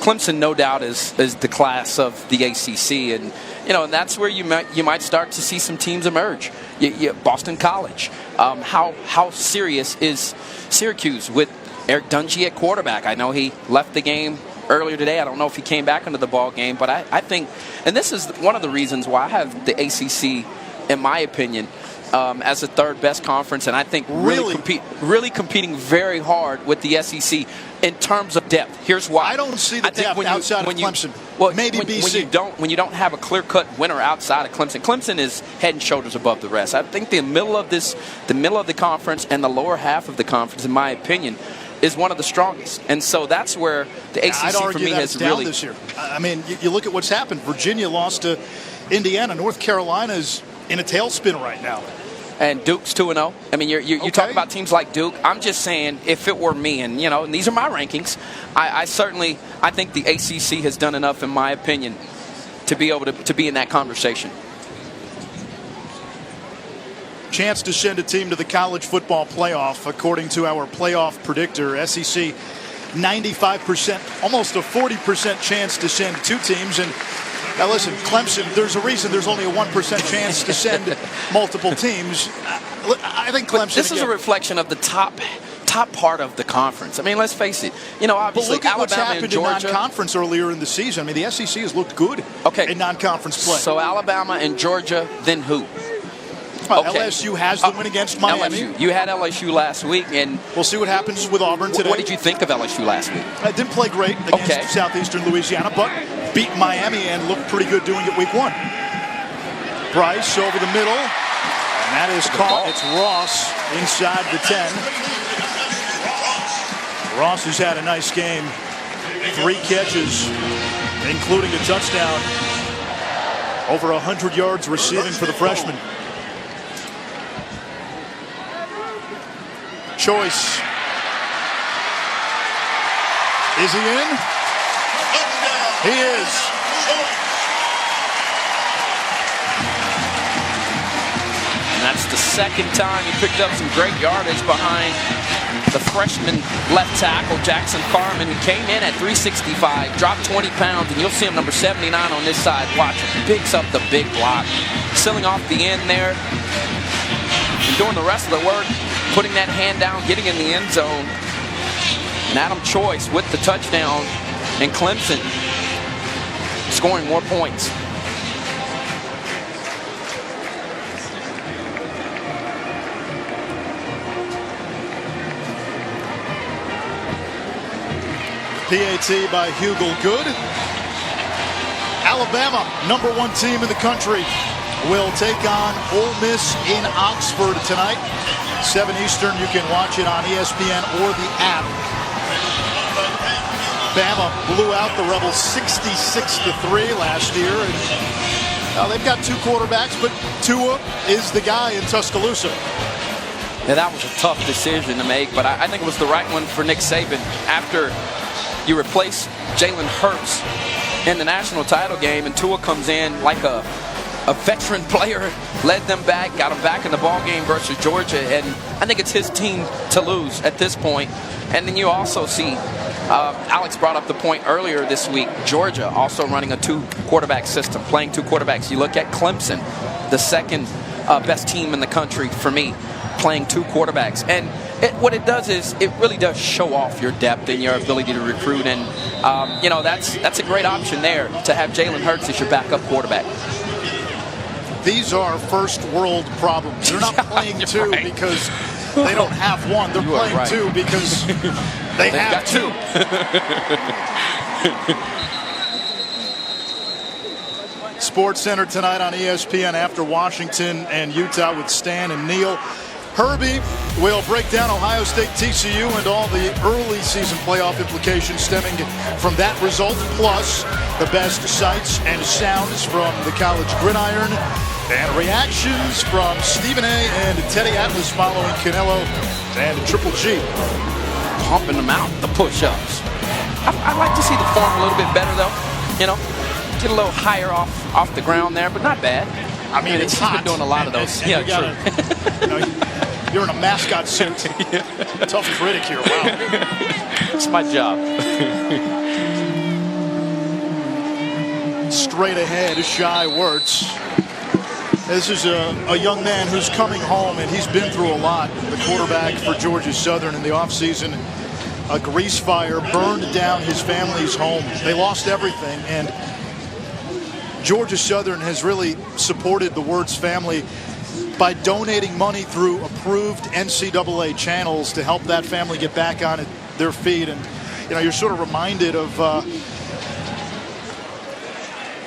Clemson no doubt is the class of the ACC, and and that's where you might start to see some teams emerge. Boston College, how serious is Syracuse with Eric Dungy at quarterback? I know he left the game earlier today. I don't know if he came back into the ball game, but I think, and this is one of the reasons why I have the ACC, in my opinion, as the 3rd best conference, and I think really competing very hard with the SEC in terms of depth. Here's why. I don't see the depth outside of Clemson. Maybe BC. When you don't have a clear-cut winner outside of Clemson, Clemson is head and shoulders above the rest. I think the middle of the conference and the lower half of the conference, in my opinion, is one of the strongest. And so that's where the ACC for me has really this year. I mean, you look at what's happened. Virginia lost to Indiana. North Carolina's in a tailspin right now. And Duke's 2-0. I mean, you talk about teams like Duke. I'm just saying, if it were me, and and these are my rankings, I think the ACC has done enough, in my opinion, to be able to be in that conversation. Chance to send a team to the college football playoff, according to our playoff predictor, SEC. 95%, almost a 40% chance to send 2 teams, and now listen, Clemson, there's a reason there's only a 1% chance to send multiple teams. I think Clemson... This is a reflection of the top part of the conference. I mean, let's face it. Obviously, but look at Alabama what's happened and Georgia. In non-conference earlier in the season. I mean, the SEC has looked good in non-conference play. So Alabama and Georgia, then who? LSU has the win against Miami. LSU. You had LSU last week, and we'll see what happens with Auburn today. What did you think of LSU last week? Didn't play great against Southeastern Louisiana, but beat Miami and looked pretty good doing it week 1. Bryce over the middle, and that is caught. It's Ross inside the 10. Ross has had a nice game. 3 catches, including a touchdown. Over 100 yards receiving for the freshman. Choice. Is he in? He is. And that's the second time he picked up some great yardage behind the freshman left tackle, Jackson Carman, who came in at 365, dropped 20 pounds, and you'll see him number 79 on this side. Watch him. Picks up the big block. Sealing off the end there. And doing the rest of the work, putting that hand down, getting in the end zone. And Adam Choice with the touchdown, and Clemson scoring more points. PAT by Hugel Good. Alabama, #1 team in the country, will take on Ole Miss in Oxford tonight. 7 Eastern. You can watch it on ESPN or the app. Bama blew out the Rebels 66-3 last year. And, they've got 2 quarterbacks, but Tua is the guy in Tuscaloosa. Yeah, that was a tough decision to make, but I think it was the right one for Nick Saban. After you replace Jalen Hurts in the national title game, and Tua comes in like a veteran player, led them back, got them back in the ball game versus Georgia, and I think it's his team to lose at this point. And then you also see, Alex brought up the point earlier this week, Georgia also running a 2-quarterback system, playing 2 quarterbacks. You look at Clemson, the second best team in the country for me, playing 2 quarterbacks. And what it does is it really does show off your depth and your ability to recruit. And, that's a great option there to have Jalen Hurts as your backup quarterback. These are first world problems. They're not playing 2 right. because they don't have 1. They're playing right. 2 because they have 2. Sports Center tonight on ESPN after Washington and Utah with Stan and Neil. Herbie will break down Ohio State, TCU, and all the early season playoff implications stemming from that result, plus the best sights and sounds from the college gridiron, and reactions from Stephen A. and Teddy Atlas following Canelo and Triple G. Pumping them out, the push-ups. I'd like to see the form a little bit better, though. Get a little higher off the ground there, but not bad. I mean, it's hot. He's been doing a lot of those. And true. You're in a mascot suit. Tough critic here. Wow. It's my job. Straight ahead, Shy Wirtz. This is a young man who's coming home, and he's been through a lot. The quarterback for Georgia Southern in the offseason. A grease fire burned down his family's home. They lost everything, and Georgia Southern has really supported the Wirtz family by donating money through approved NCAA channels to help that family get back on their feet. And, you're sort of reminded of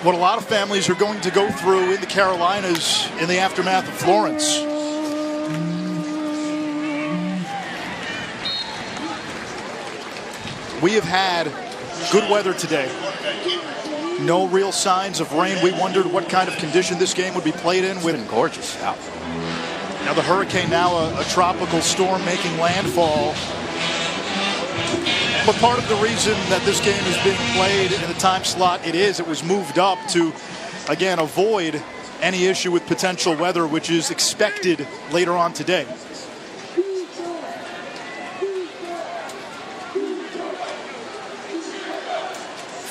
what a lot of families are going to go through in the Carolinas in the aftermath of Florence. We have had good weather today. No real signs of rain. We wondered what kind of condition this game would be played in. It's been gorgeous out. Now the hurricane, now a tropical storm making landfall. But part of the reason that this game is being played in the time slot it was moved up to, again, avoid any issue with potential weather, which is expected later on today.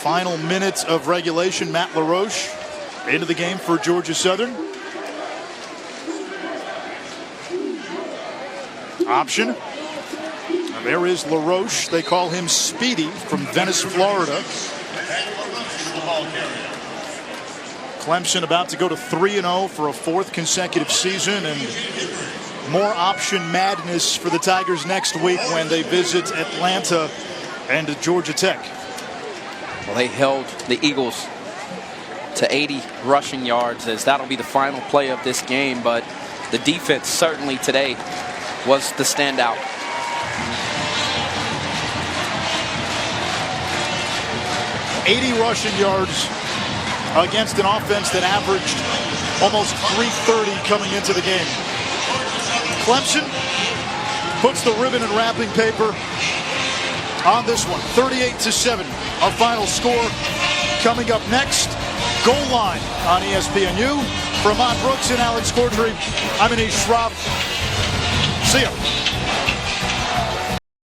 Final minutes of regulation. Matt LaRoche into the game for Georgia Southern. Option. There is LaRoche. They call him Speedy from Venice, Florida. Clemson about to go to 3-0 for a 4th consecutive season, and more option madness for the Tigers next week when they visit Atlanta and Georgia Tech. Well, they held the Eagles to 80 rushing yards, as that'll be the final play of this game. But the defense certainly today was the standout. 80 rushing yards against an offense that averaged almost 330 coming into the game. Clemson puts the ribbon and wrapping paper on this one. 38-7, our final score. Coming up next, Goal Line on ESPNU. For Ahmad Brooks and Alex Cordry, I'm Anish Shroff. See ya.